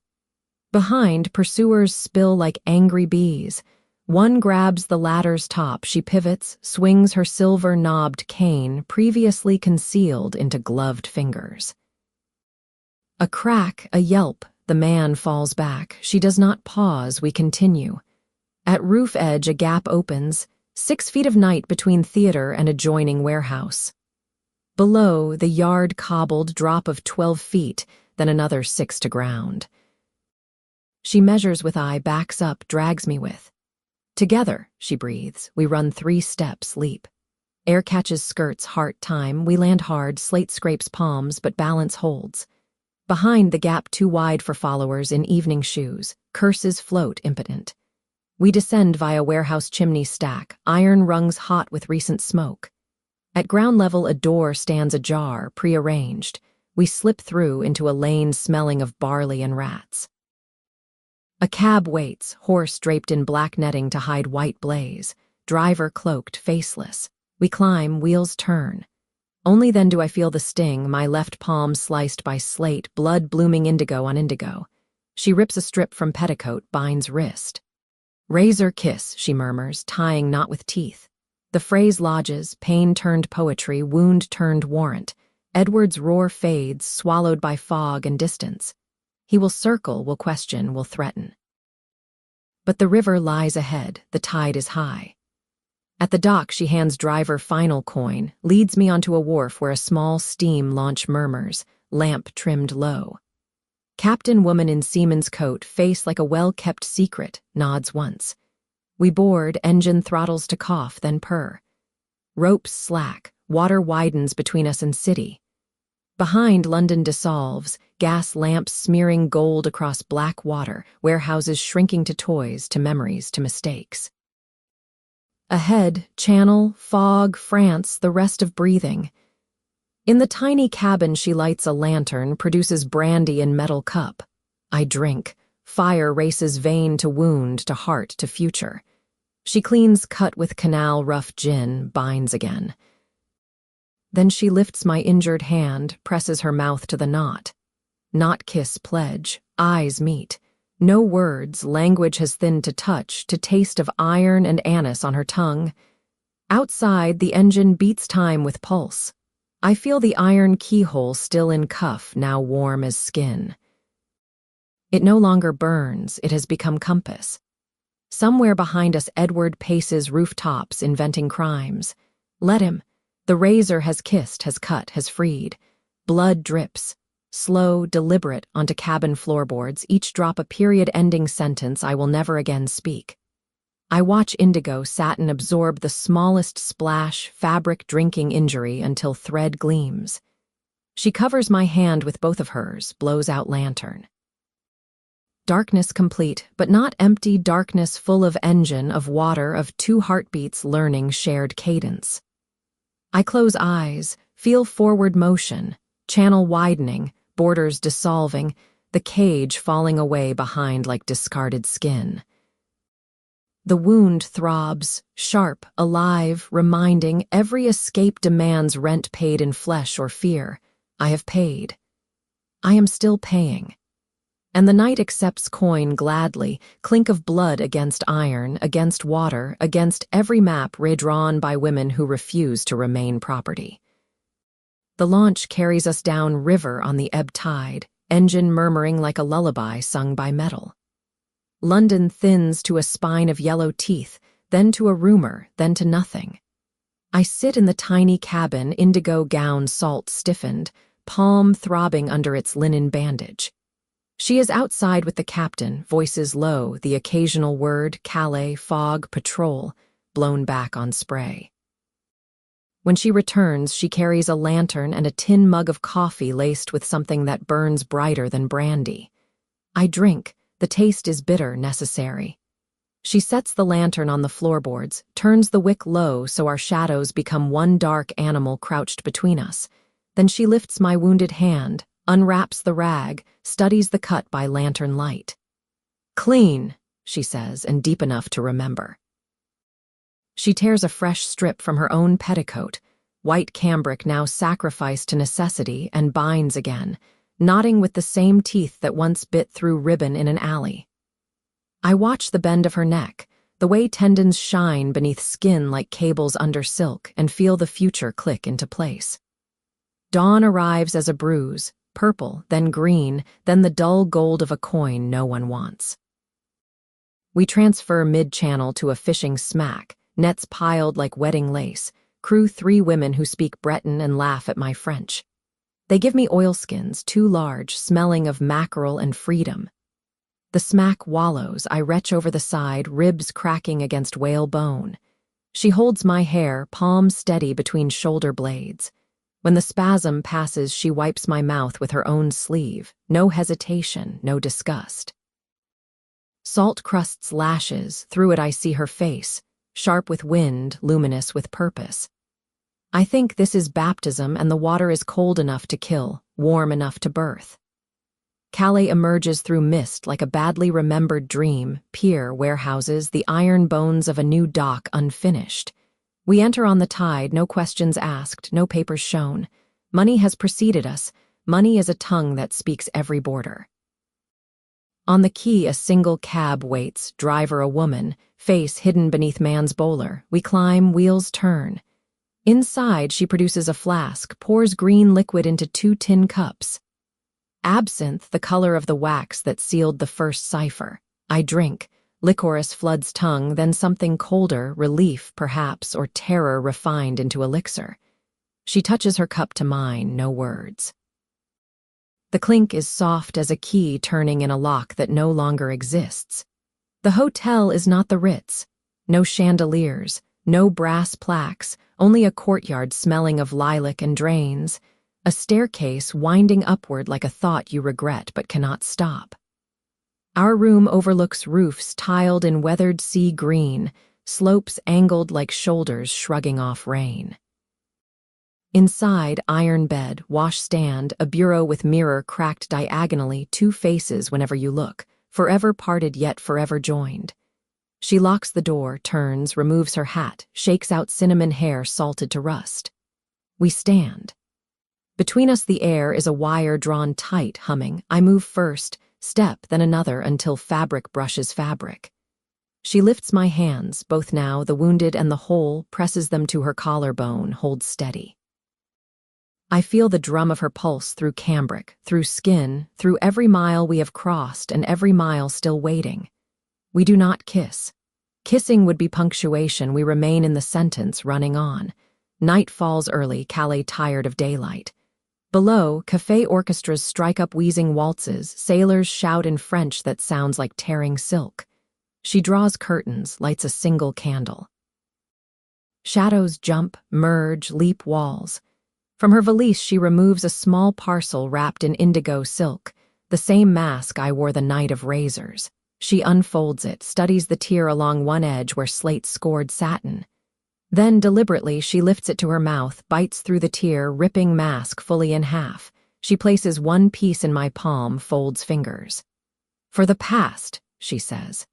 Behind, pursuers spill like angry bees. One grabs the ladder's top, she pivots, swings her silver-knobbed cane, previously concealed, into gloved fingers. A crack, a yelp, the man falls back. She does not pause, we continue. At roof edge, a gap opens, 6 feet of night between theater and adjoining warehouse. Below, the yard cobbled drop of 12 feet, then another 6 to ground. She measures with eye, backs up, drags me with. Together, she breathes. We run 3 steps, leap. Air catches skirts, heart time. We land hard, slate scrapes palms, but balance holds. Behind, the gap too wide for followers in evening shoes. Curses float, impotent. We descend via warehouse chimney stack, iron rungs hot with recent smoke. At ground level, a door stands ajar, prearranged. We slip through into a lane smelling of barley and rats. A cab waits, horse draped in black netting to hide white blaze, driver cloaked, faceless. We climb, wheels turn. Only then do I feel the sting, my left palm sliced by slate, blood blooming indigo on indigo. She rips a strip from petticoat, binds wrist. Razor kiss, she murmurs, tying knot with teeth. The phrase lodges, pain turned poetry, wound turned warrant. Edward's roar fades, swallowed by fog and distance. He will circle, will question, will threaten. But the river lies ahead, the tide is high. At the dock, she hands driver final coin, leads me onto a wharf where a small steam launch murmurs, lamp trimmed low. Captain woman in seaman's coat, face like a well-kept secret, nods once. We board, engine throttles to cough, then purr. Ropes slack, water widens between us and city. Behind, London dissolves, gas lamps smearing gold across black water, warehouses shrinking to toys, to memories, to mistakes. Ahead, Channel, fog, France, the rest of breathing. In the tiny cabin, she lights a lantern, produces brandy in metal cup. I drink. Fire races vein to wound, to heart, to future. She cleans cut with canal rough gin, binds again. Then she lifts my injured hand, presses her mouth to the knot. Knot kiss pledge, eyes meet. No words, language has thinned to touch, to taste of iron and anise on her tongue. Outside, the engine beats time with pulse. I feel the iron keyhole still in cuff, now warm as skin. It no longer burns, it has become compass. Somewhere behind us, Edward paces rooftops, inventing crimes. Let him. The razor has kissed, has cut, has freed. Blood drips. Slow, deliberate, onto cabin floorboards, each drop a period-ending sentence I will never again speak. I watch indigo satin absorb the smallest splash, fabric drinking injury until thread gleams. She covers my hand with both of hers, blows out lantern. Darkness complete, but not empty darkness full of engine, of water, of two heartbeats learning shared cadence. I close eyes, feel forward motion, channel widening, borders dissolving, the cage falling away behind like discarded skin. The wound throbs, sharp, alive, reminding every escape demands rent paid in flesh or fear. I have paid. I am still paying. And the night accepts coin gladly, clink of blood against iron, against water, against every map redrawn by women who refuse to remain property. The launch carries us down river on the ebb tide, engine murmuring like a lullaby sung by metal. London thins to a spine of yellow teeth, then to a rumor, then to nothing. I sit in the tiny cabin, indigo gown salt stiffened, palm throbbing under its linen bandage. She is outside with the captain, voices low, the occasional word, Calais, fog, patrol, blown back on spray. When she returns, she carries a lantern and a tin mug of coffee laced with something that burns brighter than brandy. I drink. The taste is bitter, necessary. She sets the lantern on the floorboards, turns the wick low so our shadows become one dark animal crouched between us. Then she lifts my wounded hand, unwraps the rag, studies the cut by lantern light. Clean, she says, and deep enough to remember. She tears a fresh strip from her own petticoat, white cambric now sacrificed to necessity, and binds again, knotting with the same teeth that once bit through ribbon in an alley. I watch the bend of her neck, the way tendons shine beneath skin like cables under silk, and feel the future click into place. Dawn arrives as a bruise, purple, then green, then the dull gold of a coin no one wants. We transfer mid-channel to a fishing smack, nets piled like wedding lace, crew 3 women who speak Breton and laugh at my French. They give me oilskins, too large, smelling of mackerel and freedom. The smack wallows, I retch over the side, ribs cracking against whale bone. She holds my hair, palm steady between shoulder blades. When the spasm passes, she wipes my mouth with her own sleeve. No hesitation, no disgust. Salt crusts lashes, through it I see her face, sharp with wind, luminous with purpose. I think this is baptism and the water is cold enough to kill, warm enough to birth. Calais emerges through mist like a badly remembered dream, pier, warehouses, the iron bones of a new dock unfinished. We enter on the tide, no questions asked, no papers shown. Money has preceded us. Money is a tongue that speaks every border. On the quay, a single cab waits, driver a woman, face hidden beneath man's bowler. We climb, wheels turn. Inside, she produces a flask, pours green liquid into 2 tin cups. Absinthe, the color of the wax that sealed the first cipher. I drink. Licorice floods tongue, then something colder, relief, perhaps, or terror refined into elixir. She touches her cup to mine, no words. The clink is soft as a key turning in a lock that no longer exists. The hotel is not the Ritz. No chandeliers, no brass plaques, only a courtyard smelling of lilac and drains, a staircase winding upward like a thought you regret but cannot stop. Our room overlooks roofs tiled in weathered sea green, slopes angled like shoulders shrugging off rain. Inside, iron bed, washstand, a bureau with mirror cracked diagonally, 2 faces whenever you look, forever parted yet forever joined. She locks the door, turns, removes her hat, shakes out cinnamon hair salted to rust. We stand. Between us the air is a wire drawn tight, humming. I move first, step, then another until fabric brushes fabric. She lifts my hands, both now, the wounded and the whole, presses them to her collarbone, holds steady. I feel the drum of her pulse through cambric, through skin, through every mile we have crossed and every mile still waiting. We do not kiss. Kissing would be punctuation. We remain in the sentence, running on. Night falls early, Calais tired of daylight. Below, café orchestras strike up wheezing waltzes, sailors shout in French that sounds like tearing silk. She draws curtains, lights a single candle. Shadows jump, merge, leap walls. From her valise she removes a small parcel wrapped in indigo silk, the same mask I wore the night of razors. She unfolds it, studies the tear along one edge where slate scored satin. Then, deliberately, she lifts it to her mouth, bites through the tear, ripping mask fully in half. She places one piece in my palm, folds fingers. For the past, she says.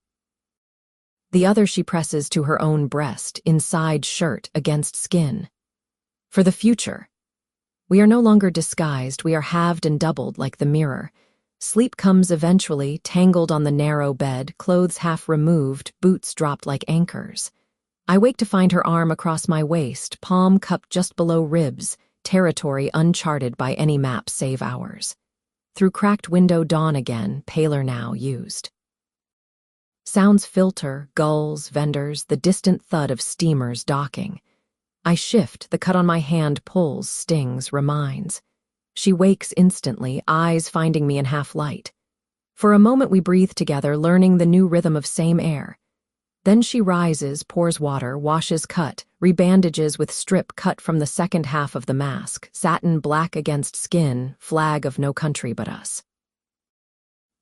The other she presses to her own breast, inside shirt, against skin. For the future. We are no longer disguised, we are halved and doubled like the mirror. Sleep comes eventually, tangled on the narrow bed, clothes half removed, boots dropped like anchors. I wake to find her arm across my waist, palm cupped just below ribs, territory uncharted by any map save ours. Through cracked window dawn again, paler now, used. Sounds filter, gulls, vendors, the distant thud of steamers docking. I shift, the cut on my hand pulls, stings, reminds. She wakes instantly, eyes finding me in half light. For a moment we breathe together, learning the new rhythm of same air. Then she rises, pours water, washes cut, rebandages with strip cut from the second half of the mask, satin black against skin, flag of no country but us.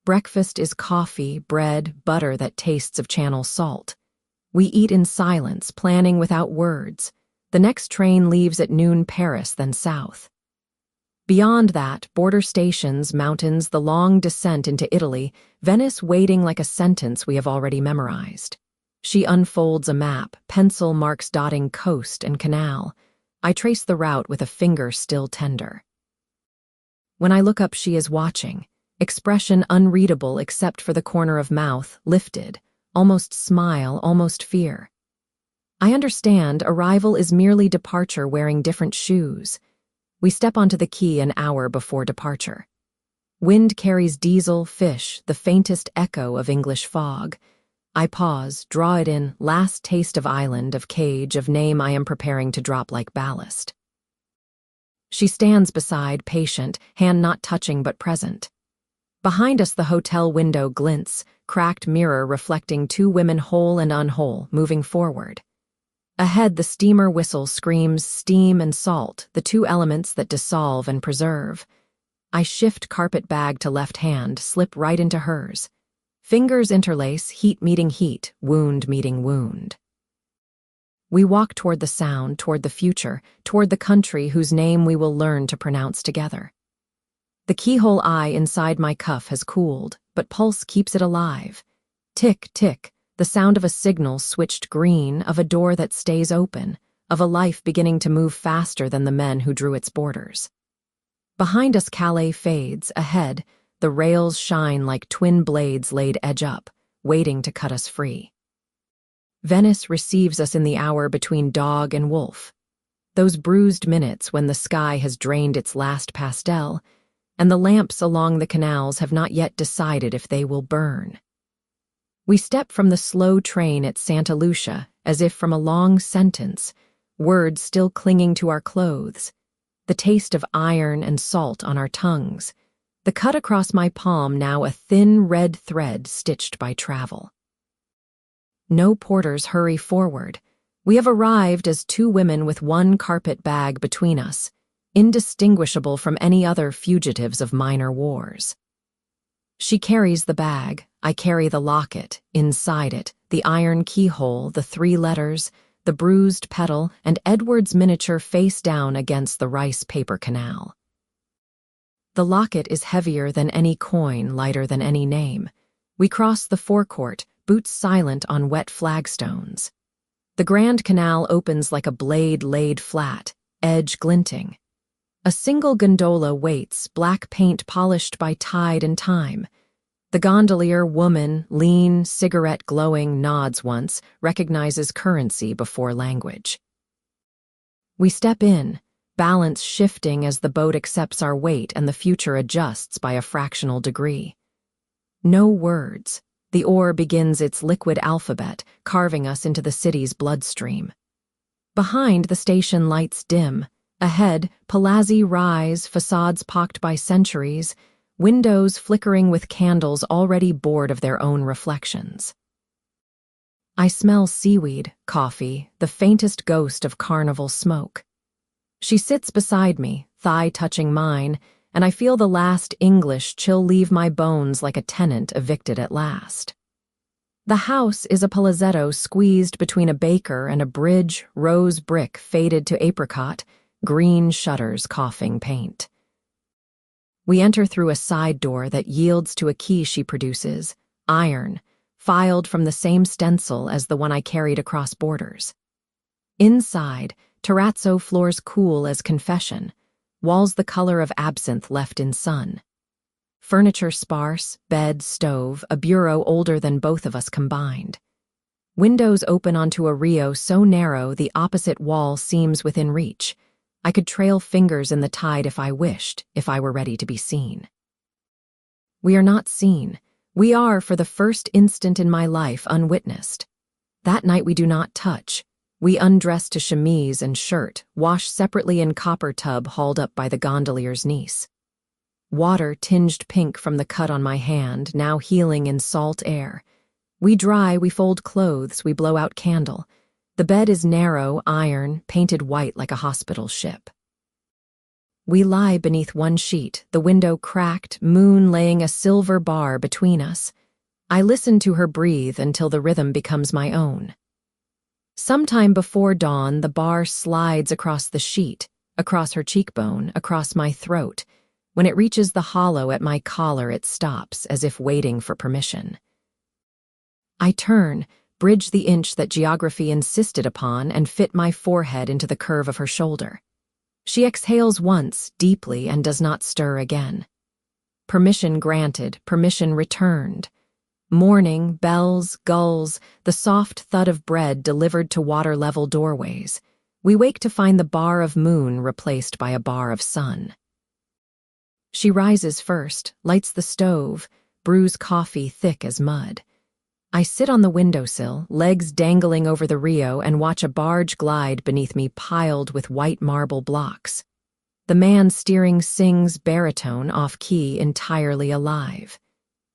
Breakfast is coffee, bread, butter that tastes of Channel salt. We eat in silence, planning without words. The next train leaves at noon Paris, then south. Beyond that, border stations, mountains, the long descent into Italy, Venice waiting like a sentence we have already memorized. She unfolds a map, pencil marks dotting coast and canal. I trace the route with a finger still tender. When I look up, she is watching, expression unreadable except for the corner of mouth, lifted, almost smile, almost fear. I understand, arrival is merely departure wearing different shoes. We step onto the quay an hour before departure. Wind carries diesel, fish, the faintest echo of English fog. I pause, draw it in, last taste of island, of cage, of name I am preparing to drop like ballast. She stands beside, patient, hand not touching but present. Behind us the hotel window glints, cracked mirror reflecting 2 women whole and unwhole, moving forward. Ahead the steamer whistle screams steam and salt, the 2 elements that dissolve and preserve. I shift carpet bag to left hand, slip right into hers. Fingers interlace, heat meeting heat, wound meeting wound. We walk toward the sound, toward the future, toward the country whose name we will learn to pronounce together. The keyhole eye inside my cuff has cooled, but pulse keeps it alive. Tick, tick, the sound of a signal switched green, of a door that stays open, of a life beginning to move faster than the men who drew its borders. Behind us Calais fades, ahead, The rails shine like twin blades laid edge up, waiting to cut us free. Venice receives us in the hour between dog and wolf. Those bruised minutes when the sky has drained its last pastel, and the lamps along the canals have not yet decided if they will burn. We step from the slow train at Santa Lucia as if from a long sentence, words still clinging to our clothes, the taste of iron and salt on our tongues, the cut across my palm now a thin red thread stitched by travel. No porters hurry forward. We have arrived as two women with one carpet bag between us, indistinguishable from any other fugitives of minor wars. She carries the bag, I carry the locket, inside it, the iron keyhole, the 3 letters, the bruised petal, and Edward's miniature face down against the rice paper canal. The locket is heavier than any coin, lighter than any name. We cross the forecourt, boots silent on wet flagstones. The Grand Canal opens like a blade laid flat, edge glinting. A single gondola waits, black paint polished by tide and time. The gondolier woman, lean, cigarette glowing, nods once, recognizes currency before language. We step in, balance shifting as the boat accepts our weight and the future adjusts by a fractional degree. No words. The oar begins its liquid alphabet, carving us into the city's bloodstream. Behind, the station lights dim. Ahead, palazzi rise, facades pocked by centuries, windows flickering with candles already bored of their own reflections. I smell seaweed, coffee, the faintest ghost of carnival smoke. She sits beside me, thigh touching mine, and I feel the last English chill leave my bones like a tenant evicted at last. The house is a palazzetto squeezed between a baker and a bridge, rose brick faded to apricot, green shutters coughing paint. We enter through a side door that yields to a key she produces, iron, filed from the same stencil as the one I carried across borders. Inside, terrazzo floors cool as confession, walls the color of absinthe left in sun. Furniture sparse, bed, stove, a bureau older than both of us combined. Windows open onto a Rio so narrow the opposite wall seems within reach. I could trail fingers in the tide if I wished, if I were ready to be seen. We are not seen. We are, for the first instant in my life, unwitnessed. That night we do not touch. We undress to chemise and shirt, wash separately in copper tub hauled up by the gondolier's niece. Water tinged pink from the cut on my hand, now healing in salt air. We dry, we fold clothes, we blow out candle. The bed is narrow, iron, painted white like a hospital ship. We lie beneath one sheet, the window cracked, moon laying a silver bar between us. I listen to her breathe until the rhythm becomes my own. Sometime before dawn, the bar slides across the sheet, across her cheekbone, across my throat. When it reaches the hollow at my collar, it stops, as if waiting for permission. I turn, bridge the inch that geography insisted upon, and fit my forehead into the curve of her shoulder. She exhales once, deeply, and does not stir again. Permission granted, permission returned. Morning, bells, gulls, the soft thud of bread delivered to water-level doorways. We wake to find the bar of moon replaced by a bar of sun. She rises first, lights the stove, brews coffee thick as mud. I sit on the windowsill, legs dangling over the Rio, and watch a barge glide beneath me piled with white marble blocks. The man steering sings baritone off-key, entirely alive.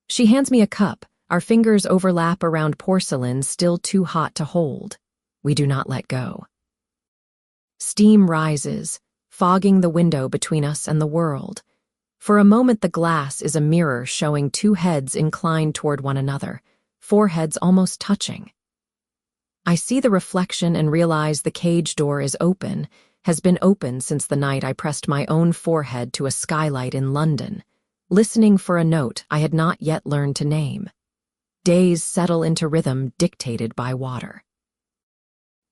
She hands me a cup. Our fingers overlap around porcelain still too hot to hold. We do not let go. Steam rises, fogging the window between us and the world. For a moment the glass is a mirror showing two heads inclined toward one another, foreheads almost touching. I see the reflection and realize the cage door is open, has been open since the night I pressed my own forehead to a skylight in London, listening for a note I had not yet learned to name. Days settle into rhythm dictated by water.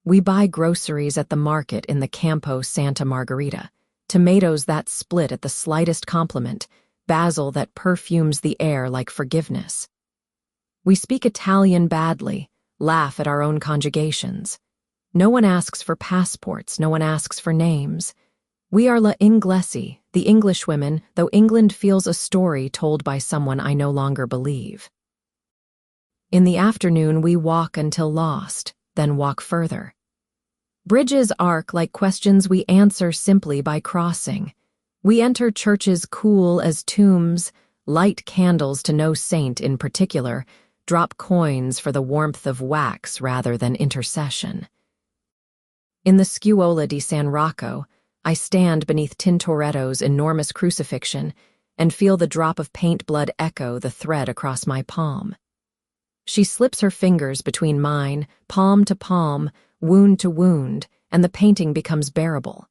We buy groceries at the market in the Campo Santa Margherita, tomatoes that split at the slightest compliment, basil that perfumes the air like forgiveness. We speak Italian badly, laugh at our own conjugations. No one asks for passports, no one asks for names. We are la Inglesi, the Englishwomen, though England feels a story told by someone I no longer believe. In the afternoon we walk until lost, then walk further. Bridges arc like questions we answer simply by crossing. We enter churches cool as tombs, light candles to no saint in particular, drop coins for the warmth of wax rather than intercession. In the Scuola di San Rocco, I stand beneath Tintoretto's enormous crucifixion and feel the drop of paint blood echo the thread across my palm. She slips her fingers between mine, palm to palm, wound to wound, and the painting becomes bearable.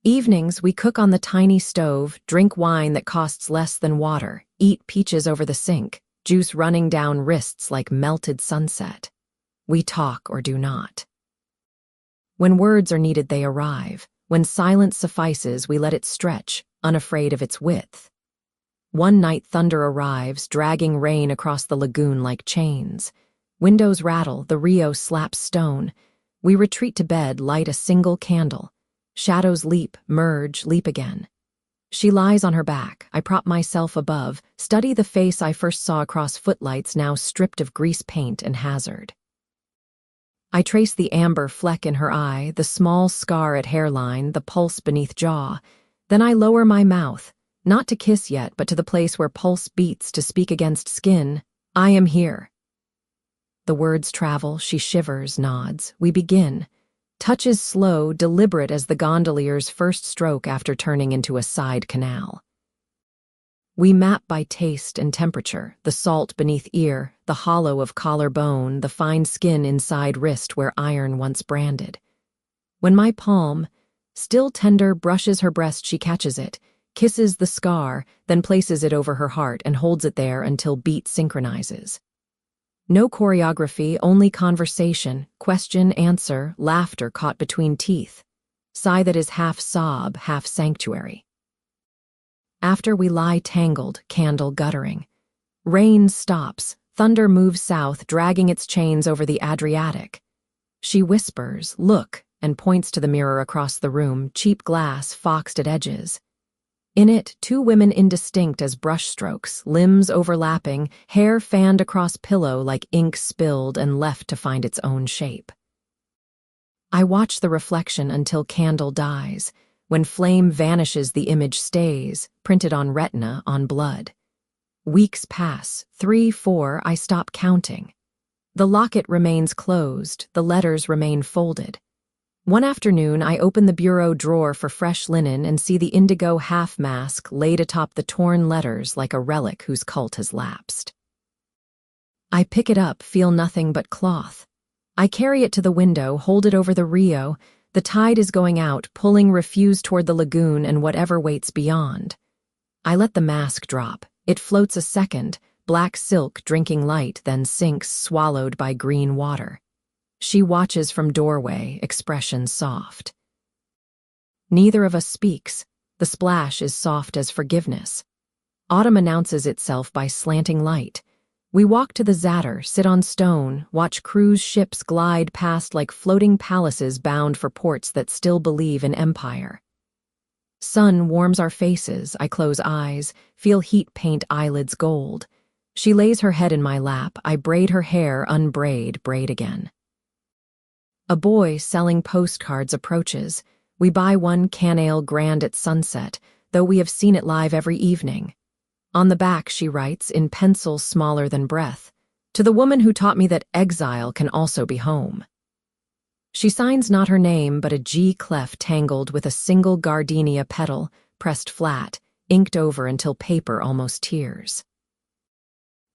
Evenings, we cook on the tiny stove, drink wine that costs less than water, eat peaches over the sink, juice running down wrists like melted sunset. We talk or do not. When words are needed, they arrive. When silence suffices, we let it stretch, unafraid of its width. One night thunder arrives, dragging rain across the lagoon like chains. Windows rattle, the Rio slaps stone. We retreat to bed, light a single candle. Shadows leap, merge, leap again. She lies on her back. I prop myself above, study the face I first saw across footlights, now stripped of grease paint and hazard. I trace the amber fleck in her eye, the small scar at hairline, the pulse beneath jaw. Then I lower my mouth, not to kiss yet, but to the place where pulse beats to speak against skin. I am here. The words travel, she shivers, nods. We begin. Touch is slow, deliberate as the gondolier's first stroke after turning into a side canal. We map by taste and temperature, the salt beneath ear, the hollow of collar bone, the fine skin inside wrist where iron once branded. When my palm, still tender, brushes her breast, she catches it, kisses the scar, then places it over her heart and holds it there until beat synchronizes. No choreography, only conversation, question, answer, laughter caught between teeth. Sigh that is half sob, half sanctuary. After we lie tangled, candle guttering. Rain stops, thunder moves south, dragging its chains over the Adriatic. She whispers, look, and points to the mirror across the room, cheap glass foxed at edges. In it, two women indistinct as brushstrokes, limbs overlapping, hair fanned across pillow like ink spilled and left to find its own shape. I watch the reflection until candle dies. When flame vanishes, the image stays, printed on retina, on blood. Weeks pass, 3, 4, I stop counting. The locket remains closed, the letters remain folded. One afternoon, I open the bureau drawer for fresh linen and see the indigo half-mask laid atop the torn letters like a relic whose cult has lapsed. I pick it up, feel nothing but cloth. I carry it to the window, hold it over the Rio. The tide is going out, pulling refuse toward the lagoon and whatever waits beyond. I let the mask drop. It floats a second, black silk drinking light, then sinks, swallowed by green water. She watches from doorway, expression soft. Neither of us speaks. The splash is soft as forgiveness. Autumn announces itself by slanting light. We walk to the Zatter, sit on stone, watch cruise ships glide past like floating palaces bound for ports that still believe in empire. Sun warms our faces, I close eyes, feel heat paint eyelids gold. She lays her head in my lap, I braid her hair, unbraid, braid again. A boy selling postcards approaches. We buy one cannale grand at sunset, though we have seen it live every evening. On the back she writes, in pencil smaller than breath, to the woman who taught me that exile can also be home. She signs not her name, but a G clef tangled with a single gardenia petal, pressed flat, inked over until paper almost tears.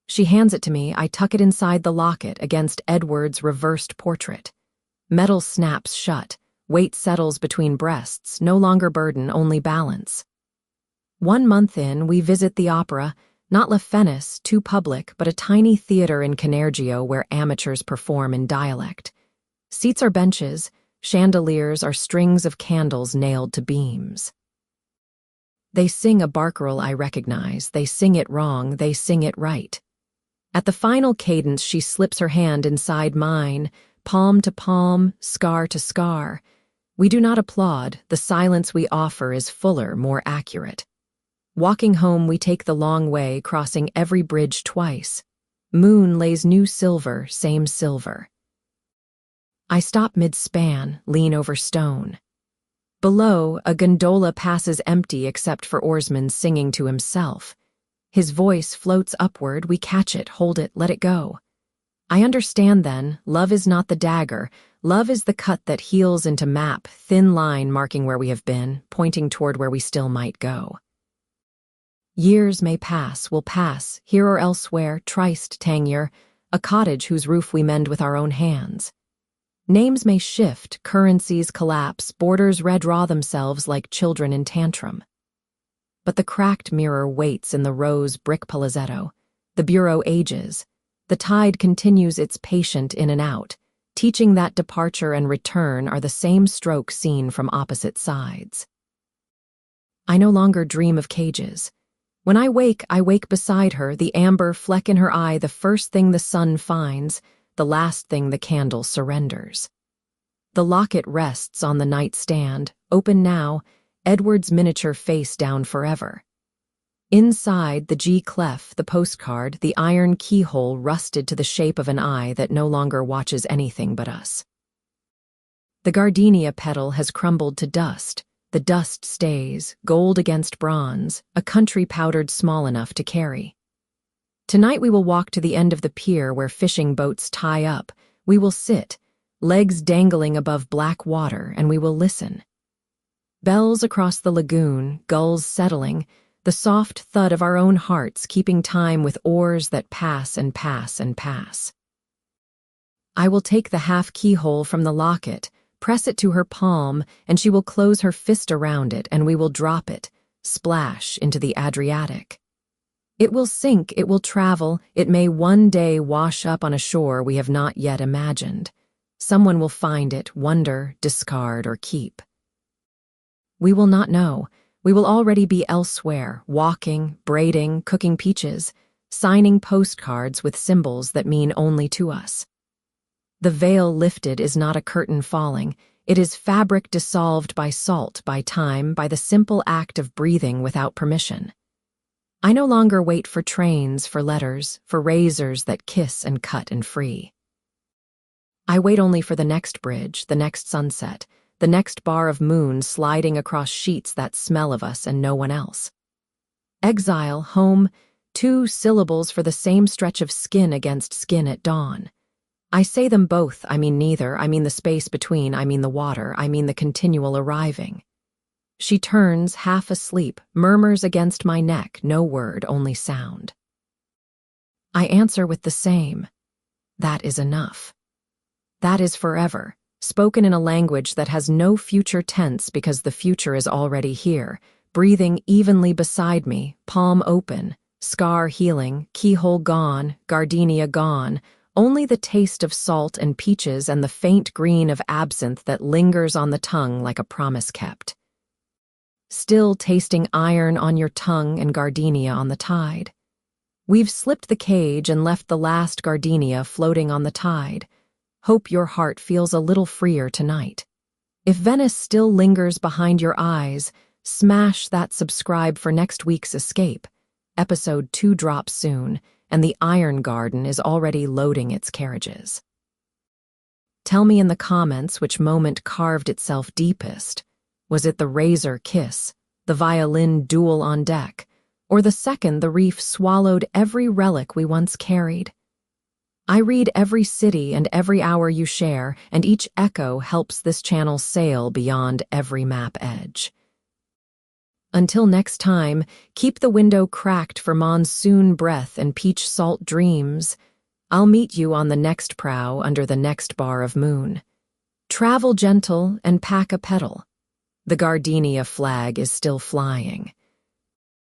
She hands it to me, I tuck it inside the locket against Edward's reversed portrait. Metal snaps shut, weight settles between breasts, no longer burden, only balance. 1 month in, we visit the opera, not La Fenice, too public, but a tiny theater in Canergio where amateurs perform in dialect. Seats are benches, chandeliers are strings of candles nailed to beams. They sing a barcarolle I recognize. They sing it wrong. They sing it right. At the final cadence, she slips her hand inside mine, palm to palm, scar to scar. We do not applaud. The silence we offer is fuller, more accurate. Walking home, we take the long way, crossing every bridge twice. Moon lays new silver, same silver. I stop mid-span, lean over stone. Below, a gondola passes empty except for oarsman singing to himself. His voice floats upward, we catch it, hold it, let it go. I understand then, love is not the dagger, love is the cut that heals into map, thin line marking where we have been, pointing toward where we still might go. Years may pass, will pass, here or elsewhere, tryst, tangier, a cottage whose roof we mend with our own hands. Names may shift, currencies collapse, borders redraw themselves like children in tantrum. But the cracked mirror waits in the rose brick palazzetto. The bureau ages. The tide continues its patient in and out, teaching that departure and return are the same stroke seen from opposite sides. I no longer dream of cages. When I wake beside her, the amber fleck in her eye, the first thing the sun finds, the last thing the candle surrenders. The locket rests on the nightstand, open now, Edward's miniature face down forever. Inside, the G clef, the postcard, the iron keyhole rusted to the shape of an eye that no longer watches anything but us. The gardenia petal has crumbled to dust. The dust stays, gold against bronze, a country powdered small enough to carry. Tonight we will walk to the end of the pier where fishing boats tie up. We will sit, legs dangling above black water, and we will listen. Bells across the lagoon, gulls settling, the soft thud of our own hearts keeping time with oars that pass and pass and pass. I will take the half keyhole from the locket, press it to her palm, and she will close her fist around it, and we will drop it, splash into the Adriatic. It will sink, it will travel, it may one day wash up on a shore we have not yet imagined. Someone will find it, wonder, discard, or keep. We will not know. We will already be elsewhere, walking, braiding, cooking peaches, signing postcards with symbols that mean only to us. The veil lifted is not a curtain falling. It is fabric dissolved by salt, by time, by the simple act of breathing without permission. I no longer wait for trains, for letters, for razors that kiss and cut and free. I wait only for the next bridge, the next sunset, the next bar of moon sliding across sheets that smell of us and no one else. Exile, home, 2 syllables for the same stretch of skin against skin at dawn. I say them both, I mean neither, I mean the space between, I mean the water, I mean the continual arriving. She turns, half asleep, murmurs against my neck, no word, only sound. I answer with the same. That is enough. That is forever, spoken in a language that has no future tense because the future is already here, breathing evenly beside me, palm open, scar healing, keyhole gone, gardenia gone, only the taste of salt and peaches and the faint green of absinthe that lingers on the tongue like a promise kept. Still tasting iron on your tongue and gardenia on the tide. We've slipped the cage and left the last gardenia floating on the tide. Hope your heart feels a little freer tonight. If Venice still lingers behind your eyes, smash that subscribe for next week's escape. Episode 2 drops soon, and the Iron Garden is already loading its carriages. Tell me in the comments which moment carved itself deepest. Was it the razor kiss, the violin duel on deck, or the second the reef swallowed every relic we once carried? I read every city and every hour you share, and each echo helps this channel sail beyond every map edge. Until next time, keep the window cracked for monsoon breath and peach salt dreams. I'll meet you on the next prow under the next bar of moon. Travel gentle and pack a petal. The gardenia flag is still flying.